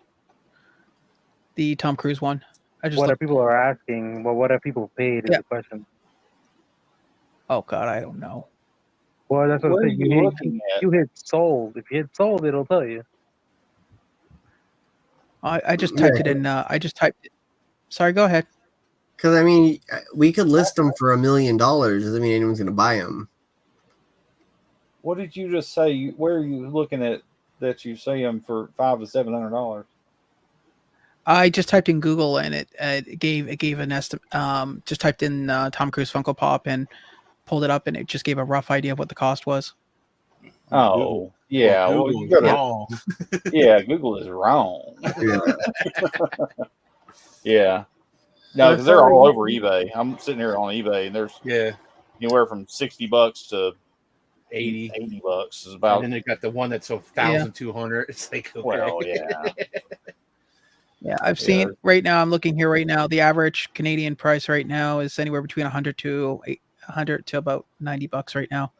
the Tom Cruise one. I just What looked. people are asking, well, what have people paid is Yeah. the question. Oh God, I don't know. Well, that's what What I'm are saying. you looking at? You hit sold. If you hit sold, it'll tell you. I just typed it in. I just typed it. Sorry, go ahead. Because I mean, we could list them for $1 million. Doesn't mean anyone's going to buy them. What did you just say? Where are you looking at that you see them for $500 to $700? I just typed in Google and it gave an estimate. Just typed in Tom Cruise Funko Pop and pulled it up and it just gave a rough idea of what the cost was. Oh, Google. yeah. Well, Well, Google you is gotta- wrong. yeah, Google is wrong. Yeah. Yeah. No, because they're all over eBay. I'm sitting here on eBay, and there's Yeah, anywhere from $60 to 80. $80 is And about. then they got the one that's 1,200. It's like, okay. Well, yeah. Yeah, I've seen right now. I'm looking here right now. The average Canadian price right now is anywhere between $100 to about $90 right now.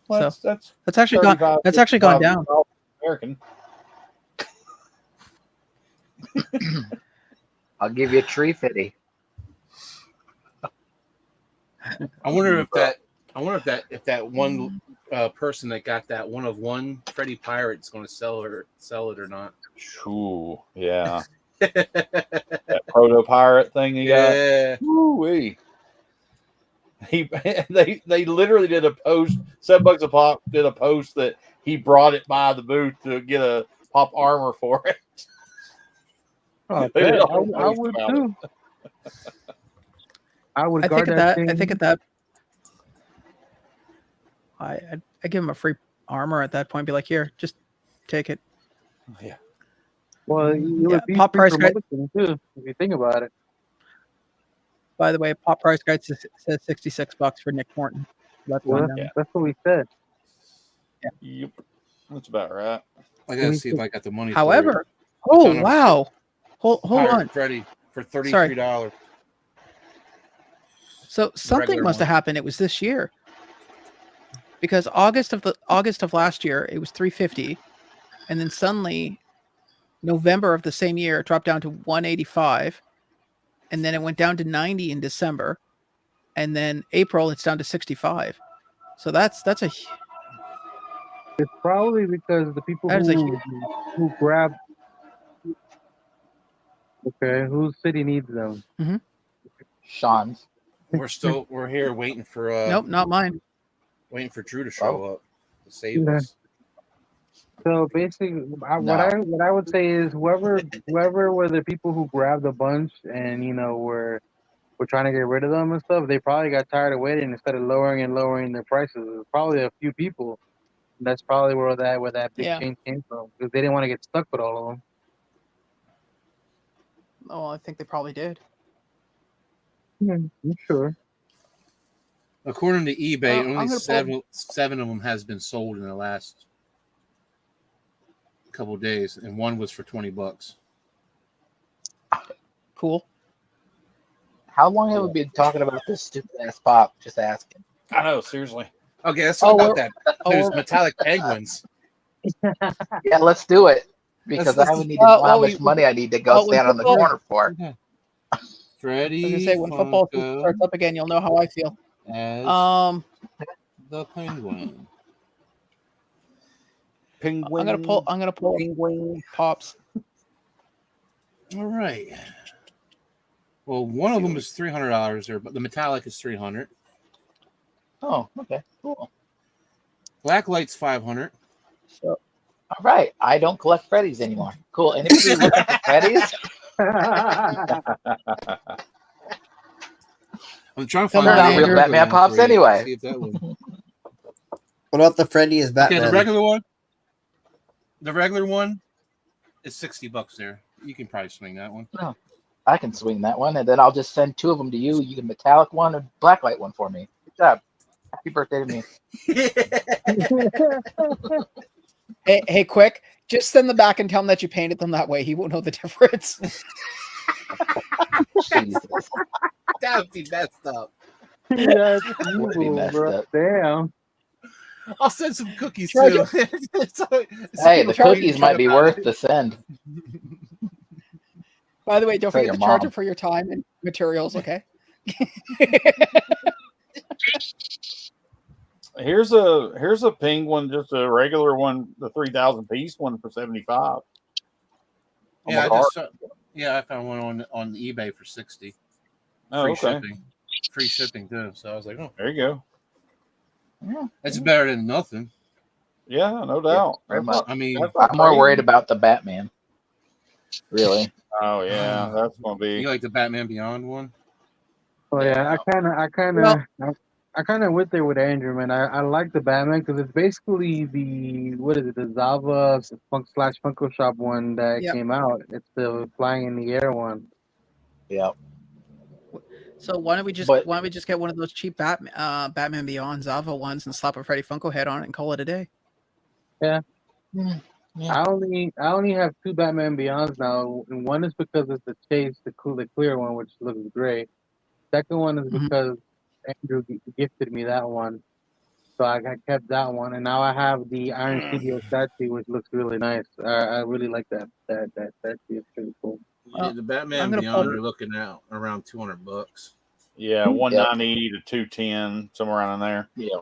Well, So that's that's actually gone. 35, That's actually gone 55 down. American. I'll give you a tree fitty. I wonder if that one person that got that one of one Freddy Pirate's going to sell it or not. Ooh, yeah. That proto pirate thing he got. Yeah. Woo-wee. They literally did a post. $7 a pop did a post that he brought it by the booth to get a pop armor for it. Oh, They did a I whole post would about too. I would I guard think that at that. thing. I think at that. I give him a free armor at that point. Be like, here, just take it. Yeah. Well, you Yeah, would be pop free price for guide. most too, if you think about it. By the way, pop price guide says $66 for Nick Morton. That's Well, one. that's what we said. Yep. That's about right. I gotta see if I got the money. However, I oh found a wow, hold Pirate on. Freddy for $33. So something regular must have one. happened. It was this year because August of last year it was $350, and then suddenly November of the same year it dropped down to $185, and then it went down to $90 in December, and then April it's down to $65. So that's a It's probably because the people That is a who grab. Okay, whose city needs them? Sean's. We're here waiting for nope, not mine. waiting for Drew to show up to save Yeah. us. So basically, what No. I would say is whoever were the people who grabbed a bunch and were trying to get rid of them and stuff, they probably got tired of waiting and started lowering and lowering their prices. There's probably a few people. That's probably where that big Yeah. change came from, because they didn't want to get stuck with all of them. Oh, I think they probably did. Yeah, I'm sure. According to eBay, I'm only gonna seven of them has been sold in the last couple of days, and one was for $20. Cool. How long have we been talking about this stupid ass pop? Just asking. I know, seriously. Okay, let's talk about that. There's we're- metallic penguins. Yeah, let's do it. Because Let's- I haven't needed to know how well, much money I need to go when stand on the football- corner for. Freddy I was gonna say when football season starts up again, you'll know how I feel. as the penguin. Penguin. I'm gonna pull Penguin. pops. All right. Well, one of them is $300 there, but the metallic is $300. Oh, okay, cool. Blacklight's $500. All right, I don't collect Freddies anymore. Cool. Anybody looking for Freddies? I'm trying to Come find on, the Andrew. regular Batman one pops for you. anyway. See if that one. What about the Freddy as Okay, Batman? the regular one. The regular one is $60 there. You can probably swing that one. I can swing that one, and then I'll just send two of them to you. You can metallic one and blacklight one for me. Good job. Happy birthday to me. Hey, quick! Just send them back and tell him that you painted them that way. He won't know the difference. Jesus. That would be messed up. That's Would be evil, messed bro. up. Damn. I'll send some cookies Try too. Hey, the cookies might be worth the send. By the way, don't Tell forget your to charge mom. him for your time and materials. Okay. Here's a penguin, just a regular one, the 3,000 piece one for 75. Yeah, I found one on eBay for 60. Oh, Free okay. shipping. Free shipping too. So I was like, oh, There you go. Yeah, it's better than nothing. Yeah, no doubt. very much. I mean, That's not I'm more crazy. worried about the Batman. Really? Oh yeah, that's gonna be. you like the Batman Beyond one? Oh yeah, I kind of went there with Andrew, man. I like the Batman because it's basically the Zava / Funko Shop one that Yep. came out. It's the flying in the air one. Yeah. So why don't we just get one of those cheap Batman Beyond Zava ones and slap a Freddy Funko head on it and call it a day? Yeah. I only have two Batman Beyonds now, and one is because it's the Chase, the clear one, which looks great. Second one is because Andrew gifted me that one, so I kept that one, and now I have the Iron Studio statue, which looks really nice. I really like that statue. It's pretty cool. Yeah, the Batman Beyond are looking out around $200. Yeah, 190 to 210, somewhere around in there. Yeah.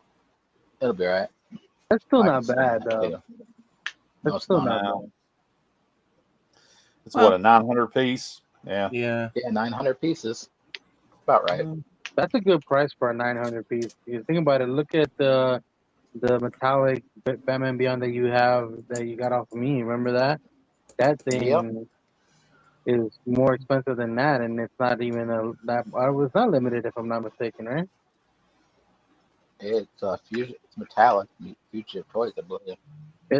It'll be all right. That's still I not can swing bad that, though. too. That's it's still not. not bad. It's what, a 900 piece? Yeah. Yeah. Yeah, 900 pieces. About right. That's a good price for a 900 piece. If you think about it, look at the metallic Batman Beyond that you got off of me. Remember that? That thing is more expensive than that, and it's not even it was not limited, if I'm not mistaken, right? It's Fusion. It's metallic. Future toys, I believe.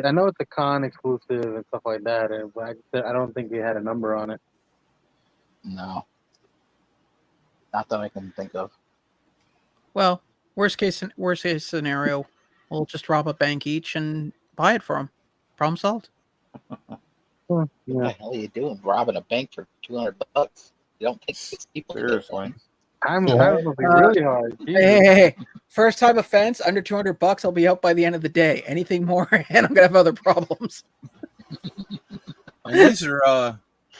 I know it's a con exclusive and stuff like that, but I don't think they had a number on it. No. Not that I can think of. Well, worst case scenario, we'll just rob a bank each and buy it for them. Problem solved. What the hell are you doing? Robbing a bank for $200? You don't take 6 people. Seriously. I'm going to be really hard. Hey. First time offense, under $200, I'll be out by the end of the day. Anything more, and I'm gonna have other problems. And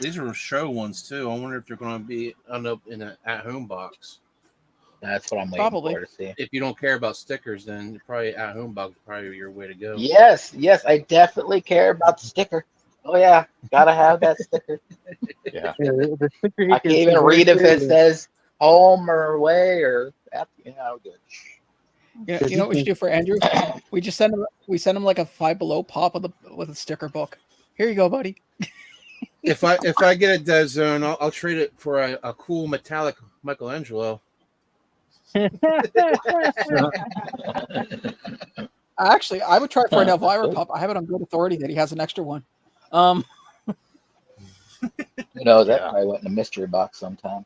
these are show ones too. I wonder if they're going to end up in an at-home box. That's what I'm waiting Probably. for to see. If you don't care about stickers, then probably at-home box is probably your way to go. Yes, I definitely care about the sticker. Oh yeah, gotta have that sticker. Yeah. The sticker I can't even read if it says home or away or good. You know what we should do for Andrew? We just send him like a Five Below pop with a sticker book. Here you go, buddy. If I get a Dead Zone, I'll trade it for a cool metallic Michelangelo. Actually, I would try for an Elvira pop. I have it on good authority that he has an extra one. That probably went in a mystery box sometime.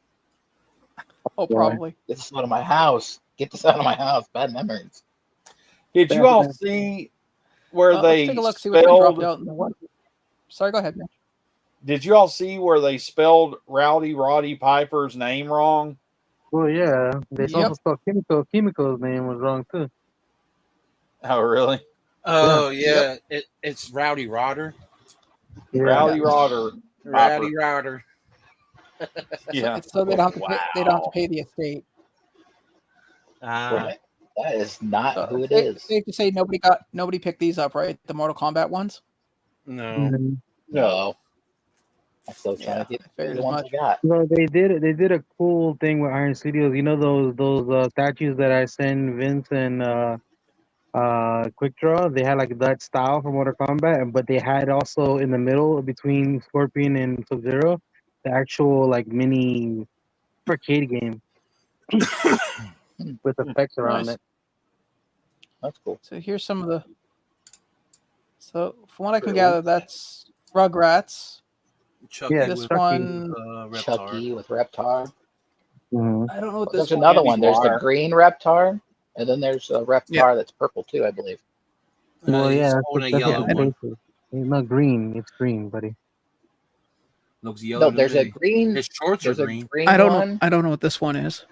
Oh, probably. Get this out of my house. Get this out of my house. Bad memories. Did you all see where they let's take a look, see what they dropped spelled? out in the one. Sorry, go ahead, man. Did you all see where they spelled Roddy Piper's name wrong? Well, yeah. They also spelled Chemical's name was wrong too. Oh, really? Oh yeah, it's Rowdy Rodder. Yeah. Rowdy Rodder. Rowdy Rodder. Yeah. So they don't have to pay, they don't have to pay the estate. That is not So who it is. Safe to say nobody picked these up, right? The Mortal Kombat ones. No. No. I'm still trying to get figured the as ones much. I got. Well, they did a cool thing with Iron Studios. You know those statues that I sent Vince and Quickdraw. They had like that style from Mortal Kombat, but they had also in the middle between Scorpion and Sub-Zero the actual like mini arcade game with effects around Nice. it. That's cool. So here's some of the. So from what I can gather, that's Rugrats. Chucky Yeah, This with, one, Reptar. Chucky with Reptar. Mhm. I don't know what this There's another one. There's the Dwyer. green Reptar, and then there's a Reptar that's purple too, I believe. Well, he's yeah, holding a that's yellow what one. it is. It's not green. It's green, buddy. Looks yellow. No, there's a green. His shorts are There's a green. green I don't one, know. I don't know what this one is.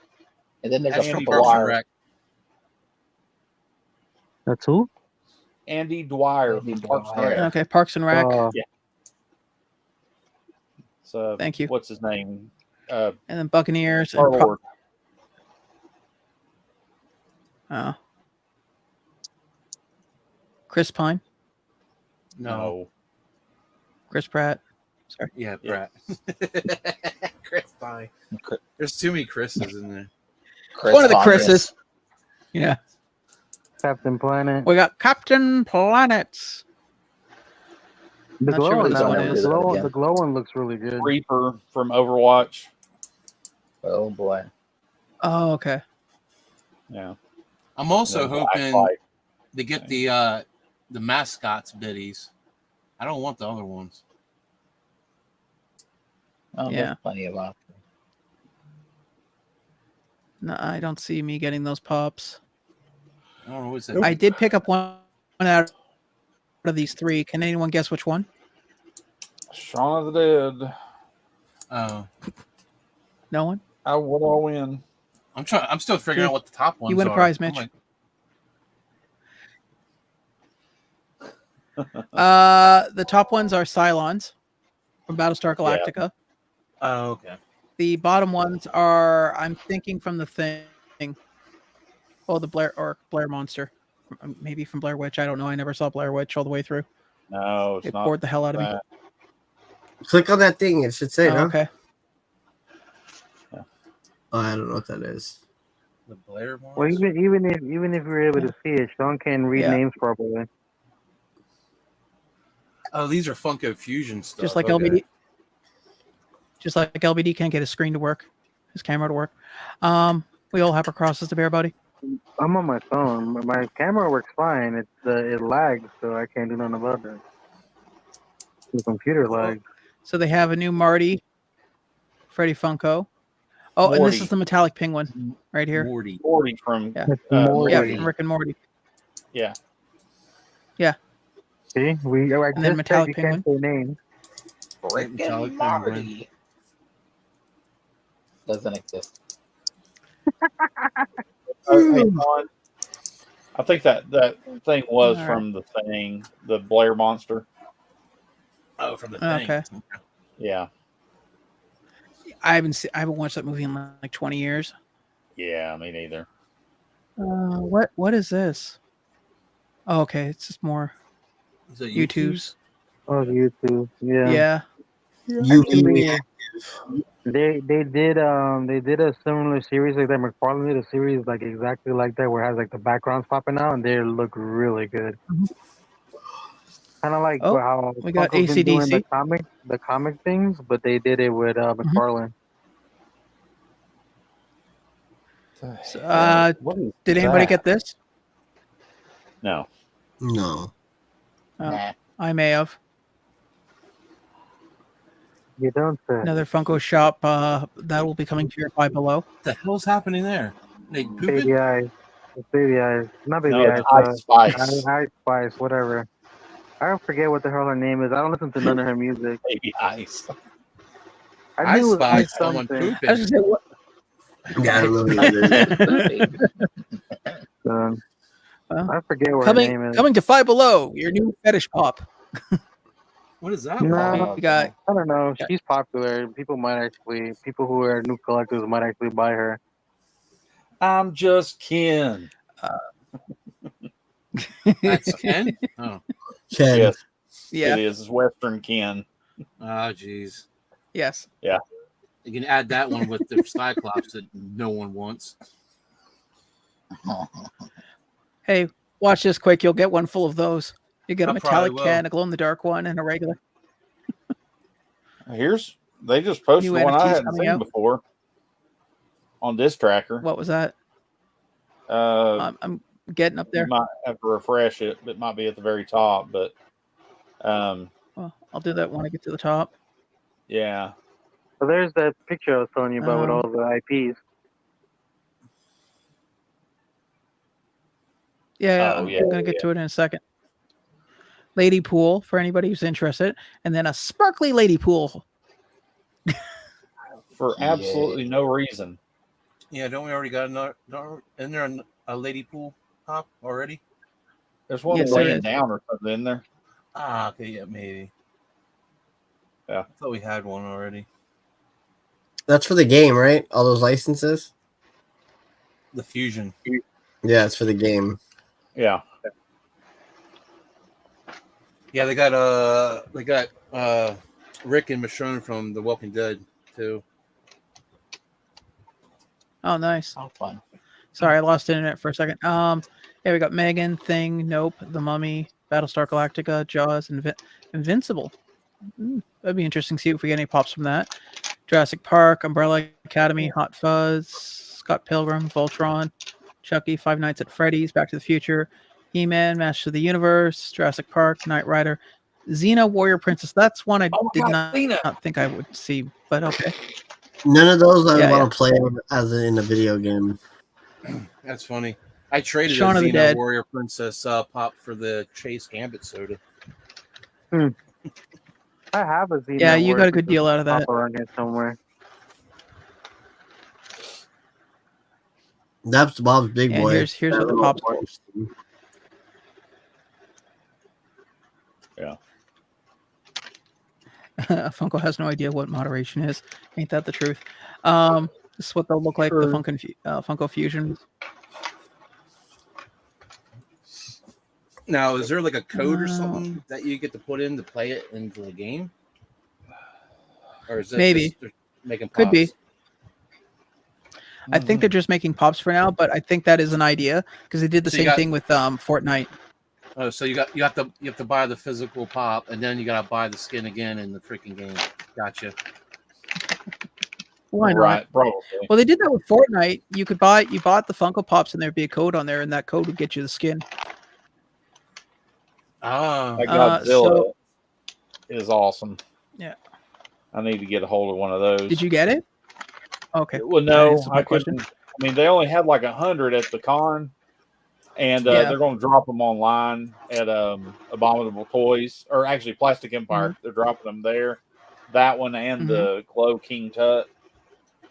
and then there's That's a from purple Parks and one. Rec. That's who? Andy Dwyer Andy from Parks and Dwyer. Rec. Okay, Parks and Rec. So Thank you. What's his name? And then Buccaneers. And Star-Lord. Chris Pine. No. Chris Pratt. Sorry. Yeah, Brett. Chris Pine. There's too many Chris's in there. Chris One of the Pine, Chris's. Yeah. Captain Planet. We got Captain Planet. The Not sure glow what one, this one is. the glow one looks really good. Reaper from Overwatch. Oh boy. Oh, okay. Yeah. I'm also And then hoping Blacklight. they get the mascots biddies. I don't want the other ones. Oh, Yeah. there's plenty of options. No, I don't see me getting those pops. I don't know what's that. I did pick up one out of these three. Can anyone guess which one? Shaun of the Dead. Oh, No one? I would all win. I'm still figuring out what the top ones are. You win a prize, I'm Mitch. like, The top ones are Cylons from Battlestar Galactica. oh, okay. The bottom ones are, I'm thinking, from the Thing. Oh, the Blair Monster. Maybe from Blair Witch. I don't know. I never saw Blair Witch all the way through. No, it's It not. bored the hell out of me. that. Click on that thing. It should say, Oh, no? okay. Oh, I don't know what that is. The Blair ones. Well, even if you're able to see it, Sean can read Yeah. names properly. Oh, these are Funko Fusion stuff. Just like okay. LBD. Just like LBD can't get his screen to work, his camera to work. We all have our crosses to bear, buddy. I'm on my phone. My camera works fine. It lags, so I can't do nothing about it. The computer lags. So they have a new Marty, Freddy Funko. Oh, and this Morty. is the metallic penguin right here. Morty. Morty from Yeah. Morty. Yeah, Morty. from Rick and Morty. Yeah. See, I And then just said Metallic you can't say names. Rick Metallic and Penguin. Marty. Doesn't exist. Hey, Juan, I think that thing was All right. from the Thing, the Blair Monster. Oh, from the Oh, thing. okay. Yeah. I haven't watched that movie in like 20 years. Yeah, me neither. What is this? Oh, okay, it's just more Is it YouTube's. Oh, YouTube. Yeah. Yeah. You Actually, They did a similar series like that. McFarlane did a series like exactly like that where it has like the backgrounds popping out and they look really good. Kind of like Oh, how we got Funko's been doing AC/DC. the comic things, but they did it with McFarlane. So, What is did anybody that? get this? No. No. Nah. I may have. You don't say. Another Funko shop that will be coming to your Five Below. What the hell's happening there? They pooping? Baby eyes. It's baby eyes. Not baby No, eyes. it's Ice Spice. Ice Spice, whatever. I don't forget what the hell her name is. I don't listen to none of her music. Baby Ice. I knew it was spy Ice someone something. I was pooping. gonna say, what? Yeah, I don't know either. I forget what her name is. Coming to Five Below, your new fetish pop. What is that? No, We got I don't know. She's popular. People who are new collectors might actually buy her. I'm just Ken. That's Ken? Oh. Ken. Yes, yeah, it is. It's Western Ken. Oh, jeez. yes. Yeah. You can add that one with the Cyclops that no one wants. Hey, watch this quick. You'll get one full of those. You get a I metallic probably will. Ken, a glow-in-the-dark one, and a regular. They just posted New one I NFTs hadn't coming seen out. before on this tracker. What was that? I'm getting up You there. might have to refresh it. It might be at the very top, but Well, I'll do that when I get to the top. yeah. So there's that picture I was telling you about with all the IPs. Yeah, Oh, I'm yeah, going to get to it in a second. Lady pool for anybody who's interested, and then a sparkly lady pool. For absolutely no reason. Yeah, don't we already got another? Isn't there a lady pool pop already? There's one Yes, there laying is. down or something in there. Ah, okay, yeah, maybe. Yeah. I thought we had one already. That's for the game, right? All those licenses? The Fusion. Yeah, it's for the game. Yeah. Yeah, they got Rick and Michonne from The Walking Dead too. Oh, nice. How fun. Sorry, I lost internet for a second. Yeah, we got Megan, Thing, Nope, The Mummy, Battlestar Galactica, Jaws, Invincible. That'd be interesting to see if we get any pops from that. Jurassic Park, Umbrella Academy, Hot Fuzz, Scott Pilgrim, Voltron, Chucky, Five Nights at Freddy's, Back to the Future, He-Man, Master of the Universe, Jurassic Park, Knight Rider, Xena, Warrior Princess. That's one I did not think I would see, but okay. None of those I Yeah, want to play as in a video game. That's funny. I traded Shaun a of the Xena Dead. Warrior Princess pop for the Chase Gambit soda. I have a Xena. Yeah, you got a good Warrior deal out of that. pop around here somewhere. That's Bob's big And boy. here's what the pops. Yeah. Funko has no idea what moderation is. Ain't that the truth? This is what they'll look like. The Funko Fusion. Now, is there like a code or something that you get to put in to play it into the game? Or is it Maybe. just making pops? Could be. I think they're just making pops for now, but I think that is an idea because they did the same thing with Fortnite. Oh, so you have to buy the physical pop, and then you gotta buy the skin again in the freaking game. Gotcha. Why not? Right, probably. Well, they did that with Fortnite. You bought the Funko Pops, and there'd be a code on there, and that code would get you the skin. Ah, That Godzilla is awesome. Yeah. I need to get a hold of one of those. Did you get it? Okay. Well, no, That is my I couldn't. I mean, they only had like 100 at the con, and they're going to drop them online at Abominable Toys, or actually Plastic Empire. They're dropping them there. That one and the Glow King Tut.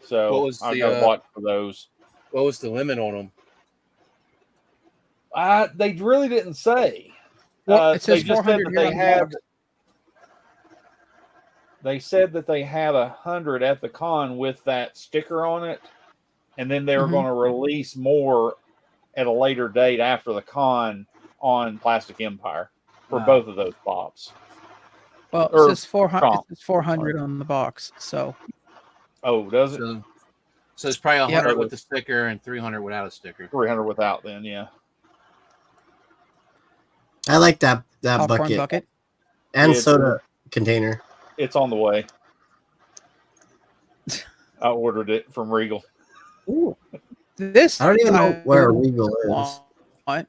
So I got to watch for those. What was the limit on them? They really didn't say. Well, it says they just said 400 that here they on the had. box. They said that they had 100 at the con with that sticker on it, and then they were going to release more at a later date after the con on Plastic Empire for both of those pops. Well, it says 400. It's 400 on the box. So. Oh, does it? So it's probably 100 Yep. with the sticker and 300 without a sticker. 300 without, then, yeah. I like that Popcorn bucket. And It's- soda container. It's on the way. I ordered it from Regal. Ooh. This I don't even know where Regal is. What?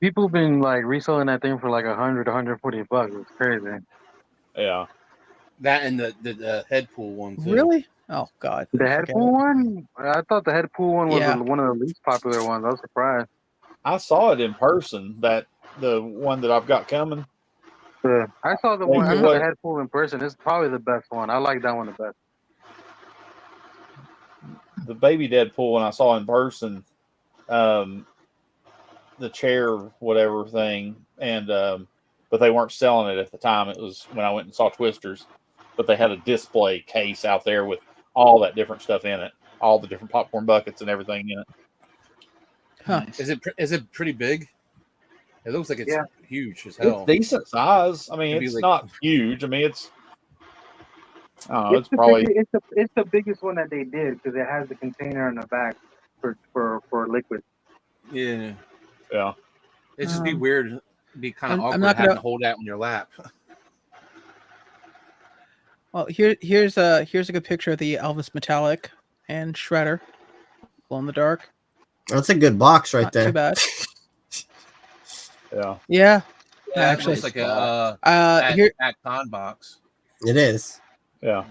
People been like reselling that thing for like 100, 140 bucks. It's crazy. Yeah. That and the Headpool one too. Really? Oh God. The Headpool one? I thought the Headpool one was Yeah. one of the least popular ones. I was surprised. I saw it in person. The one that I've got coming. Yeah. I saw the Like, one. I saw what- the Headpool in person. It's probably the best one. I like that one the best. The baby Deadpool one I saw in person. The chair, whatever thing, and but they weren't selling it at the time. It was when I went and saw Twisters, but they had a display case out there with all that different stuff in it, all the different popcorn buckets and everything in it. Huh. Is it pretty big? It looks like it's Yeah. huge as hell. It's decent size. I mean, Maybe it's like- not huge. I mean, it's it's the probably it's the biggest one that they did because it has the container in the back for liquid. Yeah. yeah. It'd just be weird. It'd be kind of I'm awkward not having gonna- to hold that on your lap. Well, here's a good picture of the Elvis Metallic and Shredder, glow in the dark. That's a good box right Not there. too bad. Yeah. Yeah. Yeah, Actually, it looks like a here. at con box. It is. Yeah.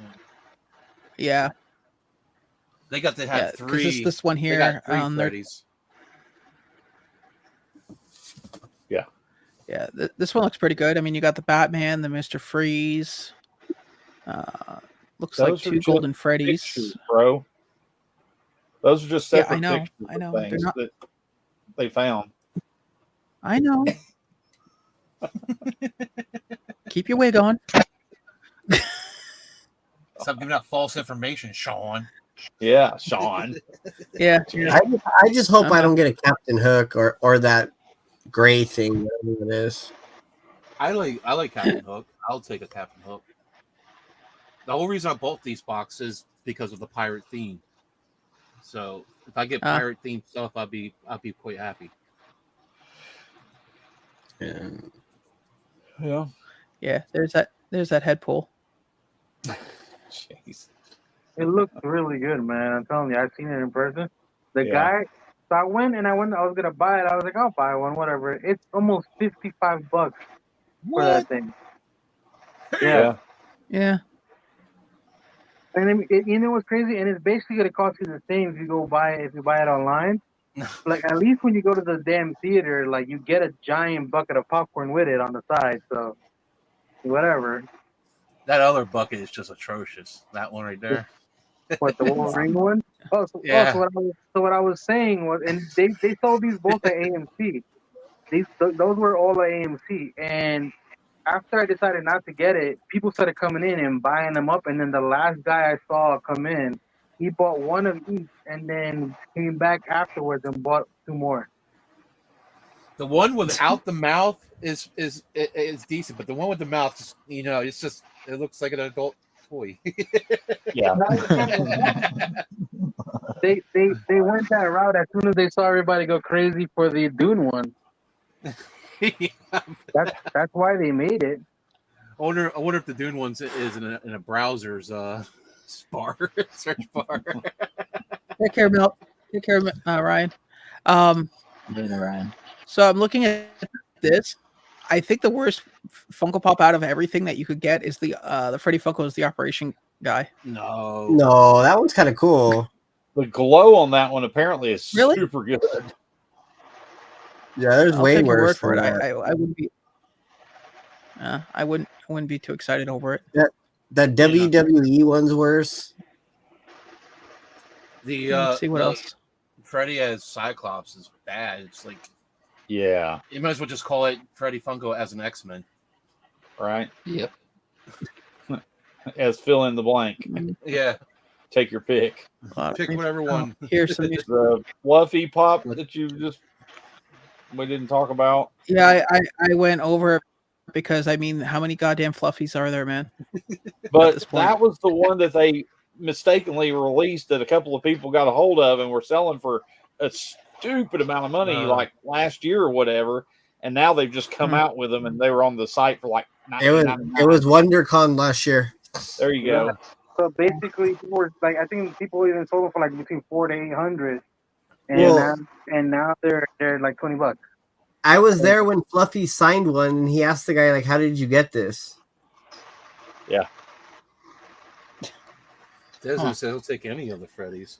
Yeah. They got to have Yeah, 'cause three. this one they here, got three they're- Freddies. Yeah, this one looks pretty good. I mean, you got the Batman, the Mr. Freeze. Looks like Those are two just Golden Freddies. Pictures, bro. Those are just Yeah, separate I know, pictures I know. of They're things not- that they found. I know. Keep your wig on. Stop giving out false information, Sean. Yeah, Sean. Yeah. I just hope I Uh-huh. don't get a Captain Hook or that gray thing, whatever it is. I like Captain Hook. I'll take a Captain Hook. The whole reason I bought these boxes because of the pirate theme. So if I get pirate themed stuff, I'll be quite happy. And Yeah. Yeah, there's that Headpool. Jeez. It looked really good, man. I'm telling you, I've seen it in person. The Yeah. guy. So I went. I was gonna buy it. I was like, I'll buy one, whatever. It's almost $55 for that thing. Yeah. Yeah. And you know what's crazy? And it's basically gonna cost you the same if you buy it online. Like at least when you go to the damn theater, like you get a giant bucket of popcorn with it on the side. So whatever. That other bucket is just atrocious. That one right there. What, the Wolverine one? Oh, so, Yeah. so what I was saying was, and they sold these both at AMC. Those were all at AMC. And after I decided not to get it, people started coming in and buying them up. And then the last guy I saw come in, he bought one of each and then came back afterwards and bought two more. The one without the mouth is decent, but the one with the mouth, is, it's just it looks like an adult toy. Yeah. They went that route as soon as they saw everybody go crazy for the Dune one. That's why they made it. I wonder if the Dune ones is in a browser's search bar. Take care, Mel. Take care, Ryan. Later, Ryan. So I'm looking at this. I think the worst Funko Pop out of everything that you could get is the Freddy Funko is the Operation guy. No, that one's kind of cool. The glow on that one apparently is Really? super good. Yeah, there's I'll way take your worse word for it. than that. I wouldn't be. I wouldn't be too excited over it. That WWE one's worse. Let's see what else. Freddy as Cyclops is bad. It's like Yeah. you might as well just call it Freddy Funko as an X-Men. Right. Yep. As fill in the blank. Yeah. Take your pick. Pick whatever one. Here's some. The fluffy pop that we didn't talk about. Yeah, I went over it because I mean, how many goddamn fluffies are there, man? But this point. that was the one that mistakenly released that a couple of people got a hold of and were selling for a stupid amount of money, like last year or whatever. And now they've just come out with them, and they were on the site for like it was WonderCon last year. There you go. So basically, people were like, I think people even sold them for like between $400 to $800, and now they're like $20. I was there when Fluffy signed one, and he asked the guy like, "How did you get this?" Yeah. Desmond said he'll take any of the Freddies.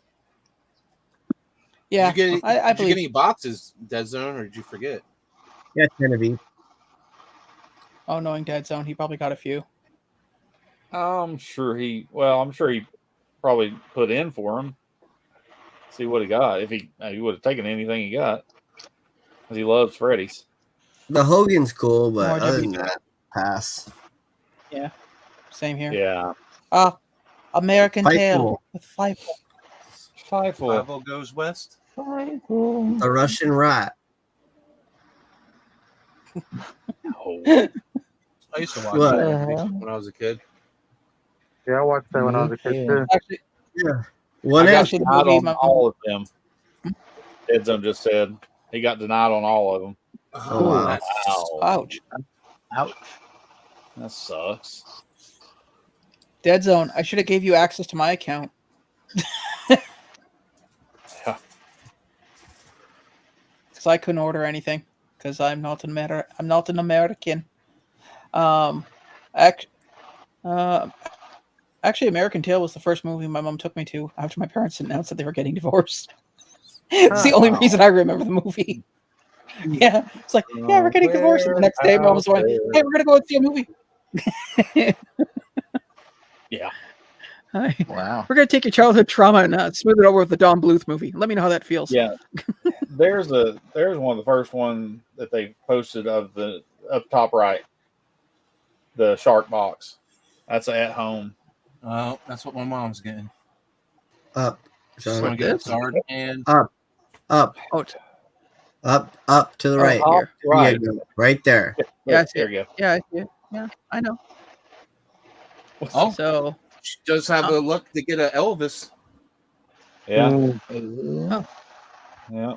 Yeah, did you I get believe. any boxes, Dead Zone, or did you forget? Yeah, 10 of each. Oh, knowing Dead Zone, he probably got a few. I'm sure he probably put in for him. See what he got. If he would have taken anything he got, because he loves Freddy's. The Hogan's cool, but More other W. than that, pass. Yeah, same here. Yeah. American Fightful. Tail with Fightful. Fightful goes west. The Russian Rat. No. I used to watch What? that when I was a kid. Yeah, I watched that when I was a kid too. Actually, Yeah. I What got if? denied on all of them. Dead Zone just said he got denied on all of them. Oh, wow. Wow. ouch. Ouch. That sucks. Dead Zone, I should have gave you access to my account. Yeah. Because I couldn't order anything. Because I'm not an American. Actually, American Tail was the first movie my mom took me to after my parents announced that they were getting divorced. It's the only reason I remember the movie. Yeah, it's like, yeah, we're getting divorced. And the next day, mom was like, hey, we're going to go and see a movie. Yeah. Hi. Wow. We're going to take your childhood trauma and smooth it over with the Don Bluth movie. Let me know how that feels. Yeah. There's one of the first one that they posted of the up top right. The shark box. That's at home. Oh, that's what my mom's getting. Up. She's going to get a Zard and Up. Oh, Up to the right. here. Right. There you go. Right there. Yeah, I see there you go. Yeah, I see it. Yeah, I know. Oh. So she does have a luck to get an Elvis. Yeah. Oh. Yeah.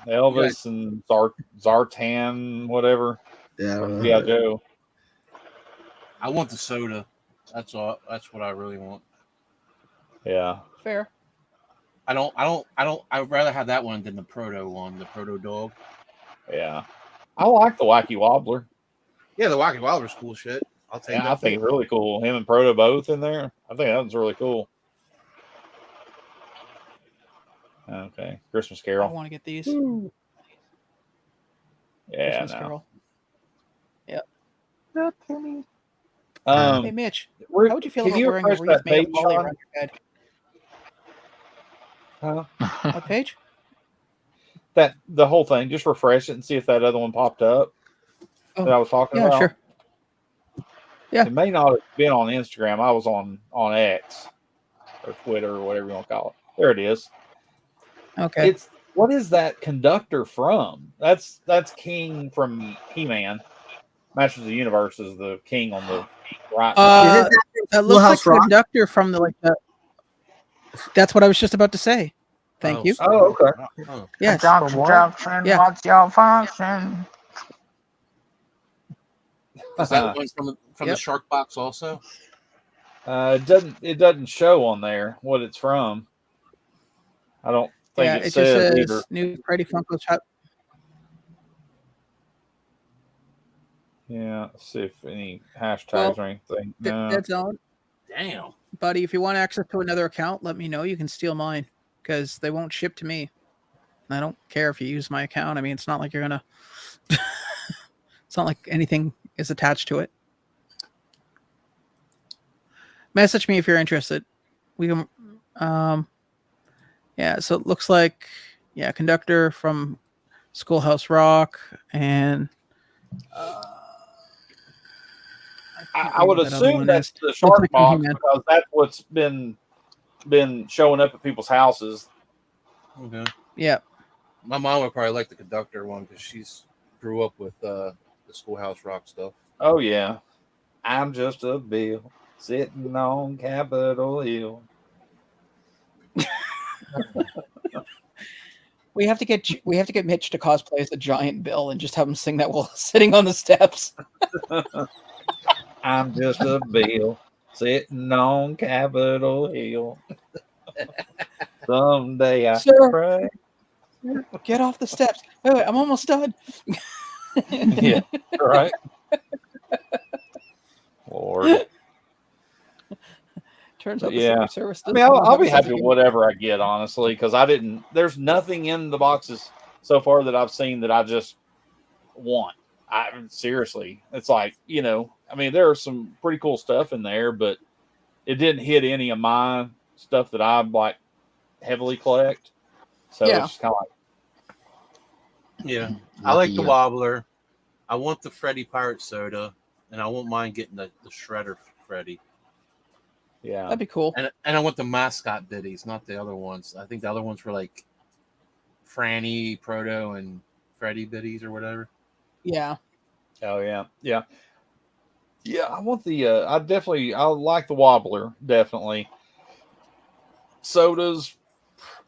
Elvis and Zartan, whatever. Yeah. Yeah, Joe. I want the soda. That's all. That's what I really want. Yeah. fair. I'd rather have that one than the proto one, the proto dog. Yeah. I like the Wacky Wobbler. Yeah, the Wacky Wobbler's cool shit. I'll take that. I think it's really cool. Him and Proto both in there. I think that one's really cool. Okay. Christmas I Carol. want to get these. Yeah. Christmas Carol. Yep. Hey Mitch, how would you feel can about you wearing a refresh wreath that made page, of holly Sean? around your head? Huh? What page? That the whole thing. Just refresh it and see if that other one popped up that I was talking Yeah, about. sure. Yeah. It may not have been on Instagram. I was on X or Twitter or whatever you want to call it. There it is. Okay. What is that conductor from? That's King from He-Man. Masters of the Universe is the king on the right. That looks like the conductor from the That's what I was just about to say. Thank you. Oh, okay. Yes. Junction, Yeah. what's your function? Is that one from the Shark Box also? It doesn't show on there what it's from. I don't think it just says says either. new Freddy Funko Shop. Yeah, let's see if any hashtags or anything. No. Dead Zone. Damn. Buddy, if you want access to another account, let me know. You can steal mine because they won't ship to me. I don't care if you use my account. I mean, it's not like you're going to... It's not like anything is attached to it. Message me if you're interested. We can... yeah, so it looks like... Yeah, conductor from Schoolhouse Rock and... I would assume that's the Shark Box because that's what's been showing up at people's houses. Okay. Yeah. My mom would probably like the conductor one because she's grew up with the Schoolhouse Rock stuff. Oh yeah, I'm just a bill sitting on Capitol Hill. We have to get Mitch to cosplay as a giant Bill and just have him sing that while sitting on the steps. I'm just a bill sitting on Capitol Hill. Someday I Sir. pray. Get off the steps. Wait, I'm almost done. Yeah, right. Lord. Turns out the Yeah. Secret Service. I mean, I'll be happy with whatever I get, honestly, because there's nothing in the boxes so far that I've seen that I just want. Seriously, it's like, I mean, there are some pretty cool stuff in there, but it didn't hit any of my stuff that I like heavily collect. So Yeah. it's just kind of like, Yeah, I like the wobbler. I want the Freddy Pirate Soda, and I won't mind getting the Shredder Freddy. yeah, That'd be cool. And I want the mascot biddies, not the other ones. I think the other ones were like Franny, Proto, and Freddy biddies or whatever. Yeah. Oh yeah, yeah, yeah. I want the. I like the wobbler, definitely. Sodas,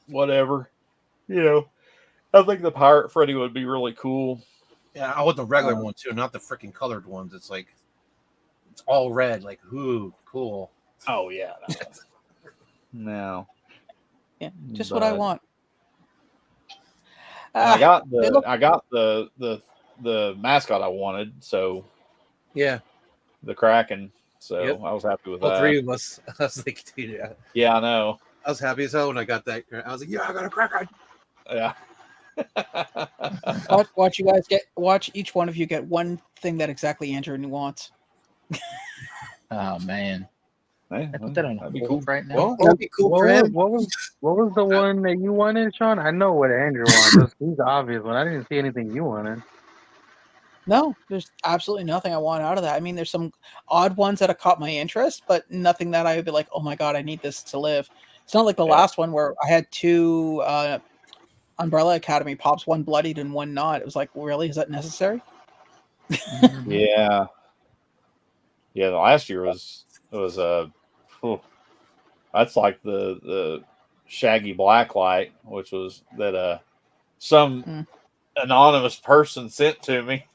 whatever. I think the Pirate Freddy would be really cool. Yeah, I want the regular one too, not the freaking colored ones. It's like it's all red. Like, ooh, cool. Oh yeah. No. Yeah, just what I want. I got the mascot I wanted, so yeah, the Kraken. So Yep. I was happy with all that. three of us. I was like, dude, Yeah, I know. I was happy as hell when I got that. I was like, yeah, I got a Kraken. Yeah. Watch each one of you get one thing that exactly Andrew wants. Oh man, Hey, I put that on that'd be hold cool. right now. Well, that'd be cool for him. What was the one that you wanted, Sean? I know what Andrew wants. He's the obvious one. I didn't see anything you wanted. No, there's absolutely nothing I want out of that. I mean, there's some odd ones that have caught my interest, but nothing that I would be like, oh my god, I need this to live. It's not like the last one where I had two Umbrella Academy pops, one bloodied and one not. It was like, really, is that necessary? Yeah. Yeah, the last year was that's like the Shaggy Blacklight, which was that some anonymous person sent to me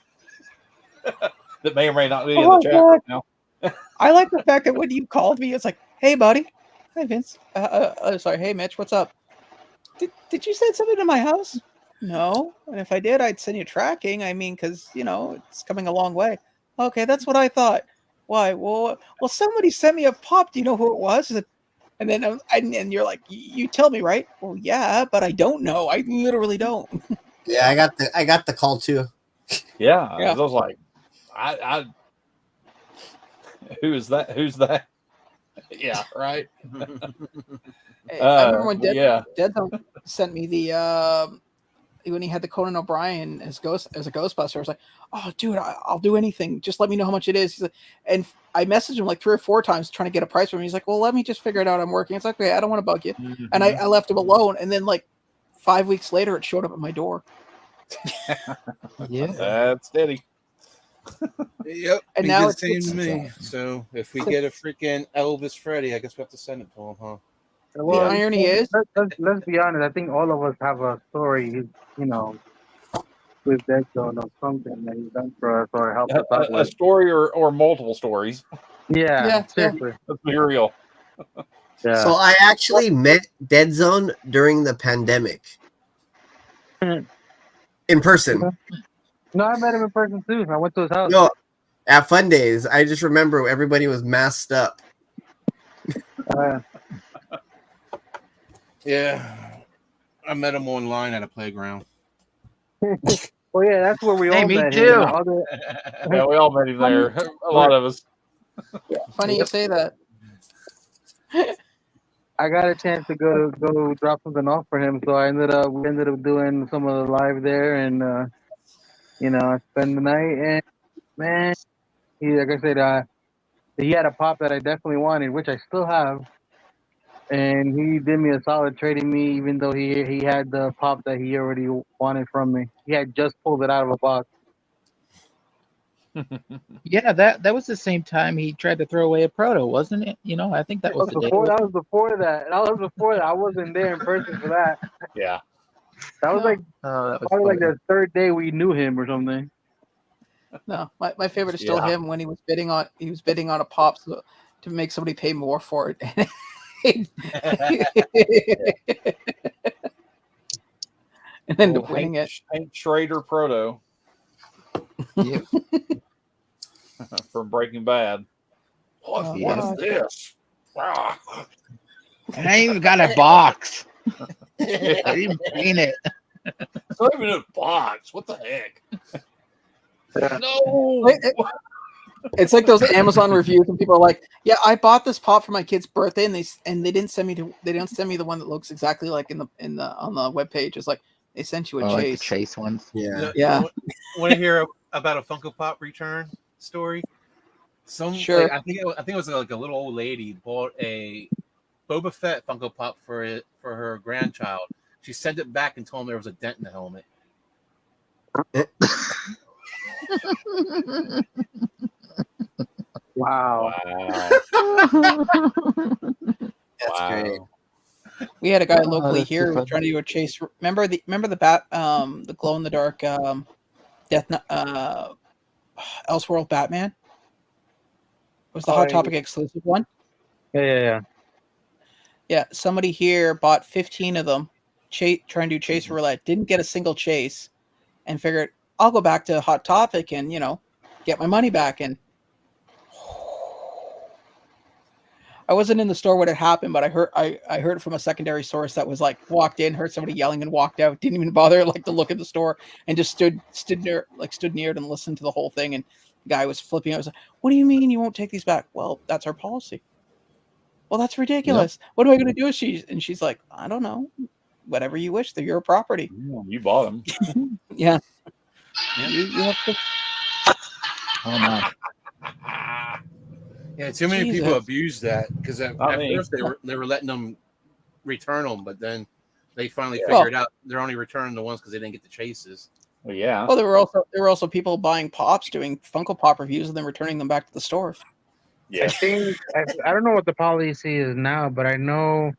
that may or may not be in the chat right now. I like the fact that when you called me, it's like, hey buddy, hey Vince, sorry, hey Mitch, what's up? Did you send something to my house? No, and if I did, I'd send you tracking. I mean, because it's coming a long way. Okay, that's what I thought. Why? Well, somebody sent me a pop. Do you know who it was? And then and you're like, you tell me, right? Well, yeah, but I don't know. I literally don't. Yeah, I got the call too. Yeah. I was like, I who is that? Who's that? Yeah, right. I remember when Dead sent me the when he had the Conan O'Brien as a Ghostbuster. I was like, oh dude, I'll do anything. Just let me know how much it is. He's like, and I messaged him like 3 or 4 times trying to get a price from him. He's like, well, let me just figure it out. I'm working. It's like, okay, I don't want to bug you. Mm-hmm. And I left him alone. And then like 5 weeks later, it showed up at my door. Yeah, that's steady. Yep. And now it's the same to me. So if we get a freaking Elvis Freddy, I guess we have to send it to him, huh? Well, the irony is, let's be honest. I think all of us have a story, with Dead Zone or something that he's done for us or helped us out A with. story or multiple stories. Yeah, seriously. Let's be real. Yeah. So I actually met Dead Zone during the pandemic. In person. No, I met him in person too. I went to his house. No, at Fun Days. I just remember everybody was masked up. Yeah. I met him online at a playground. Well, yeah, that's where we all me met too. him. Yeah, we all met him there. A lot of us. funny you say that. I got a chance to go drop something off for him, so we ended up doing some of the live there, and I spend the night. And man, like I said, he had a pop that I definitely wanted, which I still have, and he did me a solid trading me, even though he had the pop that he already wanted from me. He had just pulled it out of a box. Yeah, that was the same time he tried to throw away a proto, wasn't it? You know, I think that was the day. That was before that. That was before that. I wasn't there in person for that. Yeah. That was like Oh, that was probably like funny. the third day we knew him or something. No, my favorite is still Yeah. him when he was bidding on a pop to make somebody pay more for it. And end up winning it. Hank Schrader proto Yep. from Breaking Bad. What yeah. is this? Ah. And I even got a box. I didn't even clean it. It's not even in a box. What the heck? No. It's like those Amazon reviews, and people are like, "Yeah, I bought this pop for my kid's birthday, and they didn't send me the one that looks exactly like on the webpage. It's like they sent you a Like the chase. chase ones. Yeah. Yeah. Want to hear about a Funko Pop return story? Sure. Like, I think it was like a little old lady bought a Boba Fett Funko Pop for her grandchild. She sent it back and told him there was a dent in the helmet. Wow. That's great. We had a guy locally that's here so who was funny. trying to do a chase. Remember the bat, the glow in the dark Death Elseworld Batman? It was the Hot Topic exclusive one. Yeah. Yeah, somebody here bought 15 of them, trying to do chase roulette, didn't get a single chase, and figured I'll go back to Hot Topic and get my money back. And I wasn't in the store when it happened, but I heard it from a secondary source that was like walked in, heard somebody yelling and walked out, didn't even bother to look at the store, and just stood near it and listened to the whole thing. And the guy was flipping. I was like, "What do you mean you won't take these back?" "Well, that's our policy." "Well, that's ridiculous. What am I going to do?" She's like, "I don't know. Whatever you wish. They're your property." You bought them. Yeah. You have to. Oh no. Yeah, too many people Jesus. abused that because at first they were letting them return them, but then they finally figured out they're only returning the ones because they didn't get the chases. Well, yeah. Well, there were also people buying pops, doing Funko Pop reviews, and then returning them back to the store. Yeah. I think I don't know what the policy is now, but I know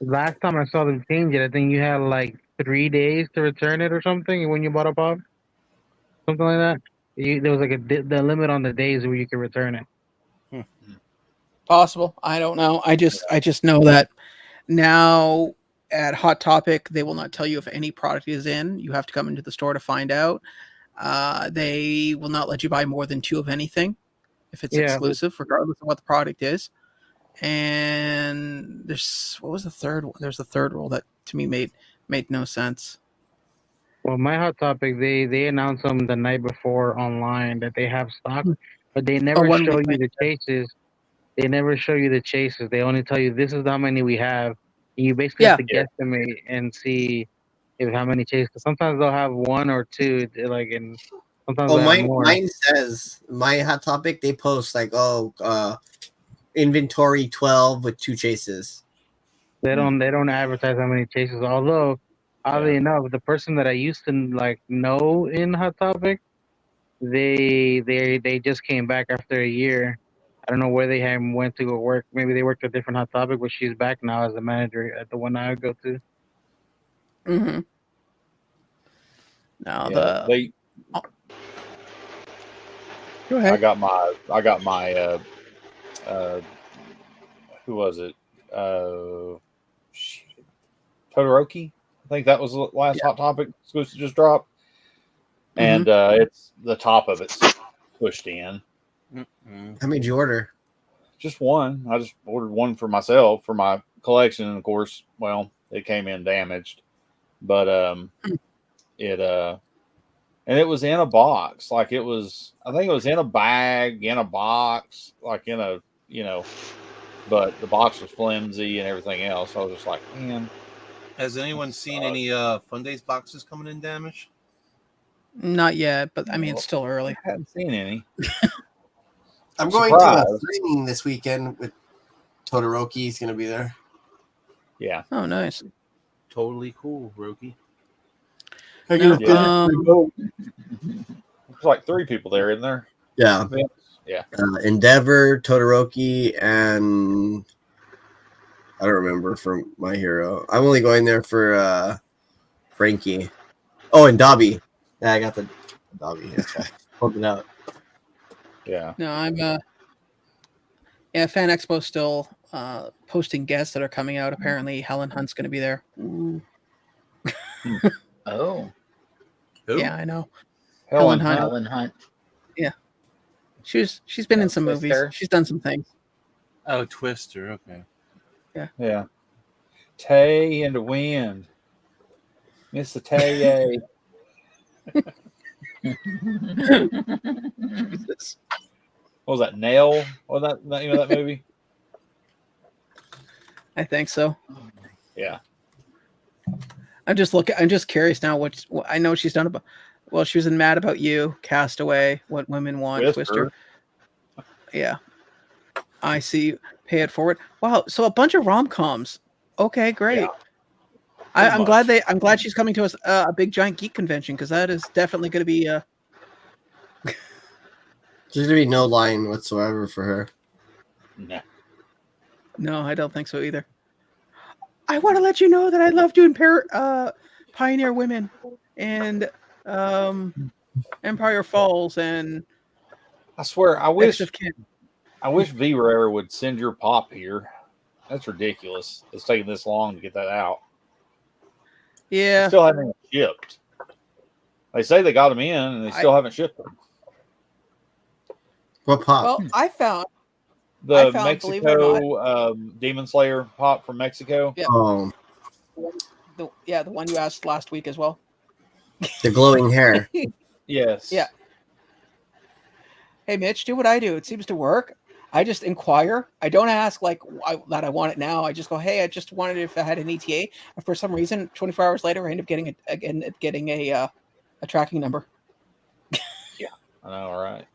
last time I saw them change it, I think you had like 3 days to return it or something when you bought a pop, something like that. There was like the limit on the days where you could return it. Possible. I don't know. I just know that now at Hot Topic, they will not tell you if any product is in. You have to come into the store to find out. They will not let you buy more than 2 of anything if it's exclusive, regardless of what the product is. And what was the third one? There's the third rule that to me made no sense. Well, my Hot Topic, they announce them the night before online that they have stock, but they never show you the chases. They never show you the chases. They only tell you this is how many we have. You basically have to guesstimate and see how many chases. Sometimes they'll have 1 or 2, and sometimes they'll have more. Mine says my Hot Topic. They post like inventory 12 with 2 chases. They don't advertise how many chases. Although, oddly enough, the person that I used to know in Hot Topic, they just came back after a year. I don't know where they went to go work. Maybe they worked at a different Hot Topic, but she's back now as the manager at the one I go to. Mm-hmm. Now Go ahead. I got my who was it? Todoroki. I think that was the last Hot Topic exclusive just dropped. And it's the top of it's pushed in. How many did you order? Just one. I just ordered one for myself for my collection, and of course, well, it came in damaged. But and it was in a box. Like I think it was in a bag, in a box, like in a, but the box was flimsy and everything else. So I was just like, man. Has anyone seen any Fun Days boxes coming in damaged? Not yet, but I mean, it's still early. I haven't seen any. I'm going to a signing this weekend with Todoroki. He's going to be there. Yeah. Oh, nice. Totally cool, Roki. There's like 3 people there, isn't there? Yeah. Yeah. Endeavor, Todoroki, and I don't remember from My Hero. I'm only going there for Frankie. Oh, and Dobby. Yeah, I got the Dobby. Okay. Hold it out. Yeah. No, I'm yeah, Fan Expo still posting guests that are coming out. Apparently, Helen Hunt's going to be there. Ooh. Oh, Who? Yeah, I know. Helen Hunt. Helen Hunt. She's been in some Twister. movies. She's done some things. Oh, Twister. Okay. Yeah. Tay and the wind. Miss the Tay. Jesus. What was that? Nail? What was that name of that movie? I think so. Yeah. I'm just curious now. What I know she's done about. Well, she was in Mad About You, Castaway, What Women Want, Twister. Yeah, I see. Pay It Forward. Wow, so a bunch of rom-coms. Okay, great. Yeah, I'm glad she's coming to us a big giant geek convention because that is definitely going to be. There's gonna be no line whatsoever for her. Nah. No, I don't think so either. I want to let you know that I love doing Pioneer Women and Empire Falls and I swear, I wish Next of Kin. V Rare would send your pop here. That's ridiculous. It's taking this long to get that out. Yeah. Still haven't shipped. They say they got them in, and they still haven't shipped them. What pop? Well, I found The believe it or Mexico Demon Slayer pop from Mexico. Yeah. Oh, the one you asked last week as well. the glowing hair. Yes. Yeah. Hey, Mitch, do what I do. It seems to work. I just inquire. I don't ask that I want it now. I just go, hey, I just wanted it if I had an ETA. And for some reason, 24 hours later, I end up getting a tracking number. Yeah, I know, right?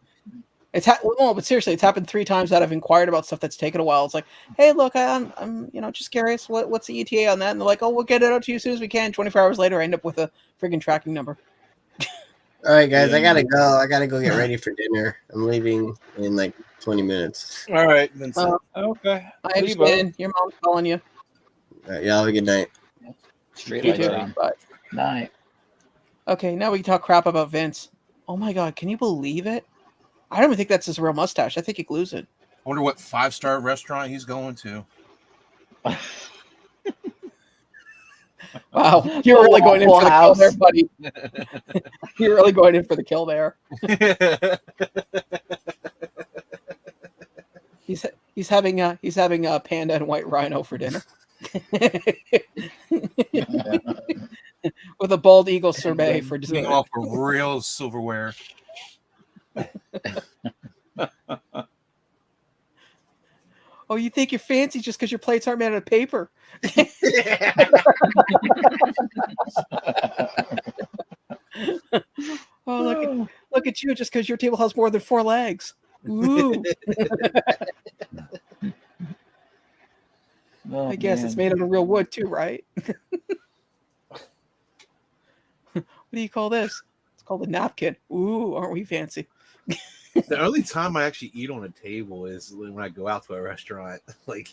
But seriously, it's happened 3 times that I've inquired about stuff that's taken a while. It's like, hey, look, I'm just curious. What's the ETA on that? And they're like, oh, we'll get it out to you as soon as we can. 24 hours later, I end up with a friggin' tracking number. All right, guys, I gotta go. I gotta go get ready for dinner. I'm leaving in like 20 minutes. All right, Vincent. Okay. I understand. Your mom's calling you. All right, y'all have a good night. Street You lights too. are on. Bye. Night. Okay, now we can talk crap about Vince. Oh my God, can you believe it? I don't even think that's his real mustache. I think he glues it. I wonder what 5-star restaurant he's going to. Wow, you're really going in for the kill House. there, buddy. You're really going in for the kill there. He's having a panda and white rhino for dinner. With a bald eagle sorbet for Getting dessert. off of real silverware. Oh, you think you're fancy just because your plates aren't made out of paper? Oh, look at you just because your table has more than 4 legs. Ooh. Oh, I guess it's made out of real wood too, right? What do you call this? It's called a napkin. Ooh, aren't we fancy? The only time I actually eat on a table is when I go out to a restaurant. Like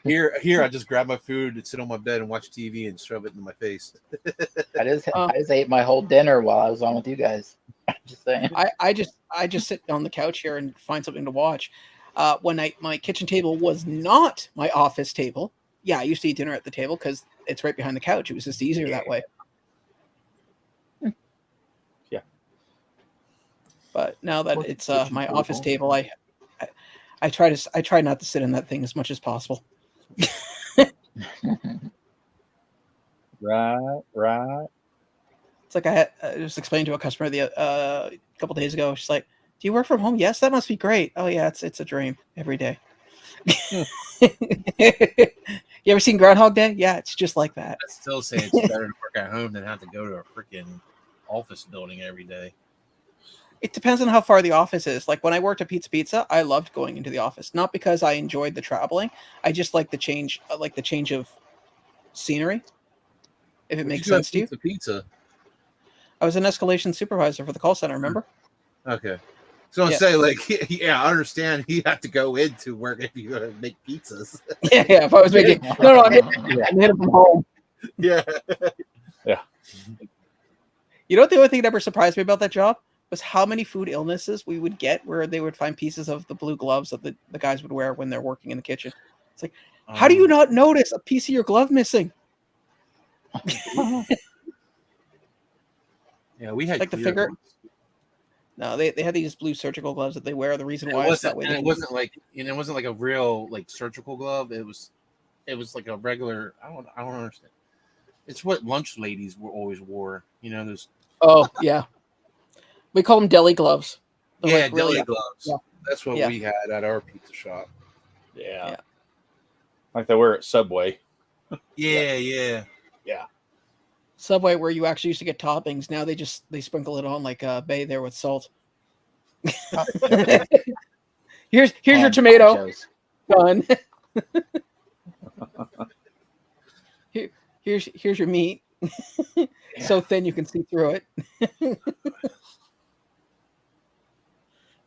here, I just grab my food and sit on my bed and watch TV and shove it in my face. I just ate my whole dinner while I was on with you guys. Just saying. I just sit on the couch here and find something to watch. When my kitchen table was not my office table. Yeah, I used to eat dinner at the table because it's right behind the couch. It was just easier that way. Yeah. But now that it's my office table, I try not to sit in that thing as much as possible. Right. It's like I just explained to a customer a couple days ago. She's like, "Do you work from home?" Yes, that must be great. Oh yeah, it's a dream every day. You ever seen Groundhog Day? Yeah, it's just like that. I still say it's better to work at home than have to go to a freaking office building every day. It depends on how far the office is. Like when I worked at Pizza, I loved going into the office, not because I enjoyed the traveling. I just like the change, of scenery. If it makes sense to you. Pizza. I was an escalation supervisor for the call center. Remember? Okay. So I'm Yeah. saying, like, yeah, I understand you have to go into work if you're gonna make pizzas. Yeah, if I was making no, I'm hitting from home. Yeah. You know what? The only thing that ever surprised me about that job was how many food illnesses we would get where they would find pieces of the blue gloves that the guys would wear when they're working in the kitchen. It's like, how do you not notice a piece of your glove missing? Yeah, we had like the clear finger. ones. No, they had these blue surgical gloves that they wear. The reason And why it is that wasn't, way. and it wasn't like, and it wasn't like a real like surgical glove. It was like a regular. I don't understand. It's what lunch ladies always wore. You know, those. Oh yeah, we call them deli gloves. They're Yeah, like really deli gloves. Yeah. That's what Yeah. we had at our pizza shop. Yeah. Like they wear at Subway. Yeah. Subway where you actually used to get toppings. Now they sprinkle it on like bay there with salt. here's your tomato. Nachos. Done. Here's your meat. So thin you can see through it. It's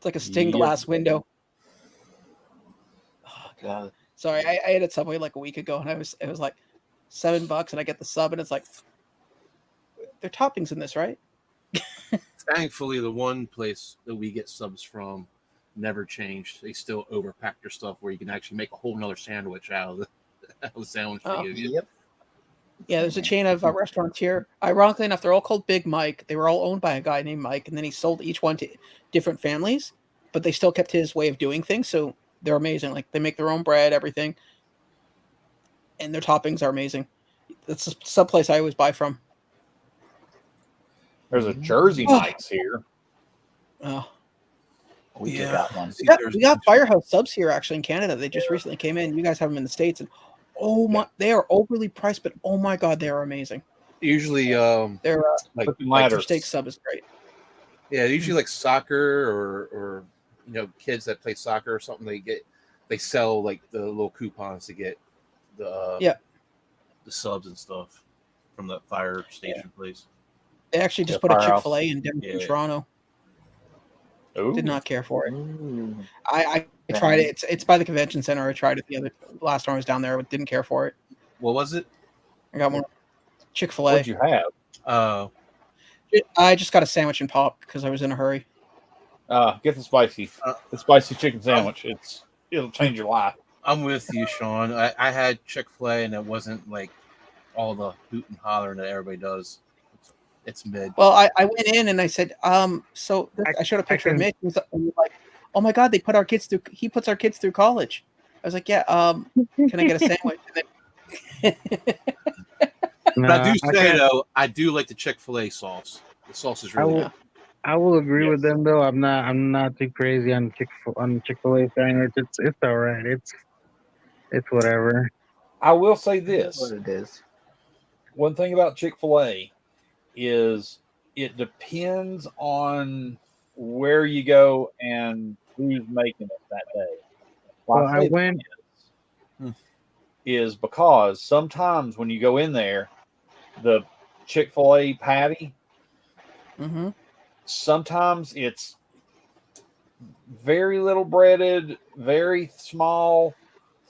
like a stained glass window. Oh, God. Sorry, I ate at Subway like a week ago, and it was like $7, and I get the sub, and it's like, there are toppings in this, right? Thankfully, the one place that we get subs from never changed. They still overpack their stuff where you can actually make a whole nother sandwich out of the sandwich they give you. Yep. Yeah, there's a chain of restaurants here. Ironically enough, they're all called Big Mike. They were all owned by a guy named Mike, and then he sold each one to different families, but they still kept his way of doing things, so they're amazing. Like, they make their own bread, everything, and their toppings are amazing. That's some place I always buy from. There's a Jersey Mike's here. Oh. We just got one. We got Firehouse subs here, actually, in Canada. They just recently came in. You guys have them in the States, and they are overly priced, but oh my God, they are amazing. Usually, Their Like steak sub is great. yeah, usually like soccer or kids that play soccer or something. They sell like the little coupons to get the subs and stuff from the fire station place. They actually just put a Firehouse. Chick-fil-A in Denver, Yeah. Toronto. Ooh. Did not care for it. Ooh. I tried it. It's by the convention center. I tried it the last time I was down there, but didn't care for it. What was it? I got one Chick-fil-A. What'd you have? I just got a sandwich and pop because I was in a hurry. Get the spicy chicken sandwich. It'll change your life. I'm with you, Sean. I had Chick-fil-A and it wasn't like all the hoot and hollering that everybody does. It's mid. Well, I went in and I said, so I showed a picture of Mitch, and he's like, oh my God, he puts our kids through college. I was like, yeah, can I get a sandwich? But I do say though, I do like the Chick-fil-A sauce. The sauce is really good. I will agree with them though. I'm not too crazy on Chick-fil-A sandwich. It's all right. It's whatever. I will say this. What it is. One thing about Chick-fil-A is it depends on where you go and who's making it that day. Well, I went is because sometimes when you go in there, the Chick-fil-A patty, sometimes it's very little breaded, very small,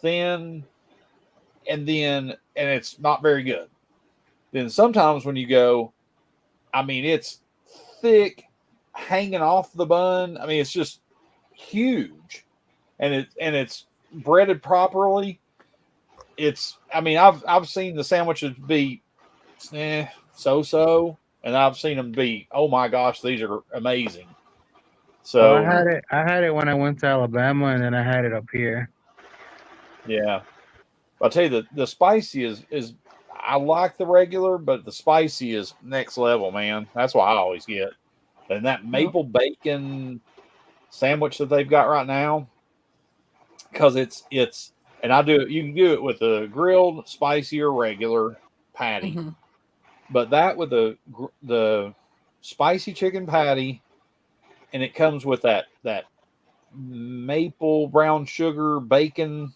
thin, and it's not very good. Then sometimes when you go, I mean, it's thick, hanging off the bun. I mean, it's just huge, and it's breaded properly. I've seen the sandwiches be so, and I've seen them be, oh my gosh, these are amazing. So I had it when I went to Alabama, and then I had it up here. Yeah, I'll tell you the spicy is I like the regular, but the spicy is next level, man. That's what I always get. And that maple bacon sandwich that they've got right now, because it's and you can do it with the grilled, spicy, or regular patty. But that with the spicy chicken patty, and it comes with that maple brown sugar bacon,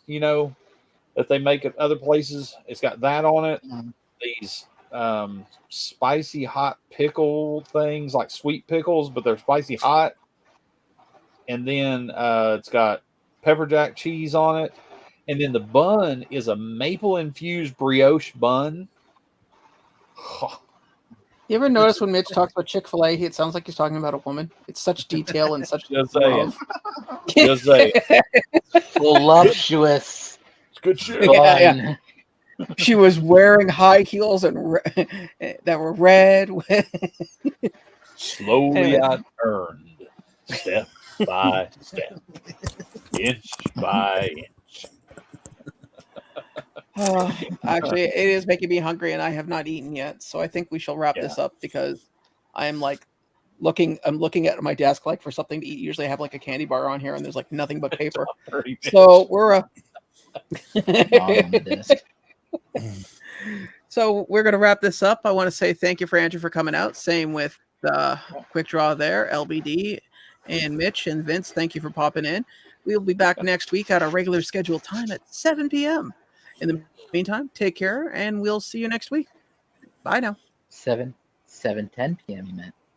that they make at other places. It's got that on it. These spicy hot pickle things, like sweet pickles, but they're spicy hot. and then it's got pepper jack cheese on it, and then the bun is a maple infused brioche bun. You ever notice when Mitch talks about Chick-fil-A, it sounds like he's talking about a woman? It's such detail and such Just saying. love. Just saying. Voluptuous. It's good shit. Yeah, bun. She was wearing high heels and that were red. Slowly I turned, step by step, inch by inch. Actually, it is making me hungry, and I have not eaten yet. So I think we shall wrap this up because I'm like looking at my desk like for something to eat. Usually I have like a candy bar on here, and there's like nothing but paper. So we're So we're going to wrap this up. I want to say thank you for Andrew for coming out. Same with Quickdraw there, LBD, and Mitch and Vince. Thank you for popping in. We'll be back next week at our regular scheduled time at 7 p.m. In the meantime, take care, and we'll see you next week. Bye now. 7:10 p.m. You meant.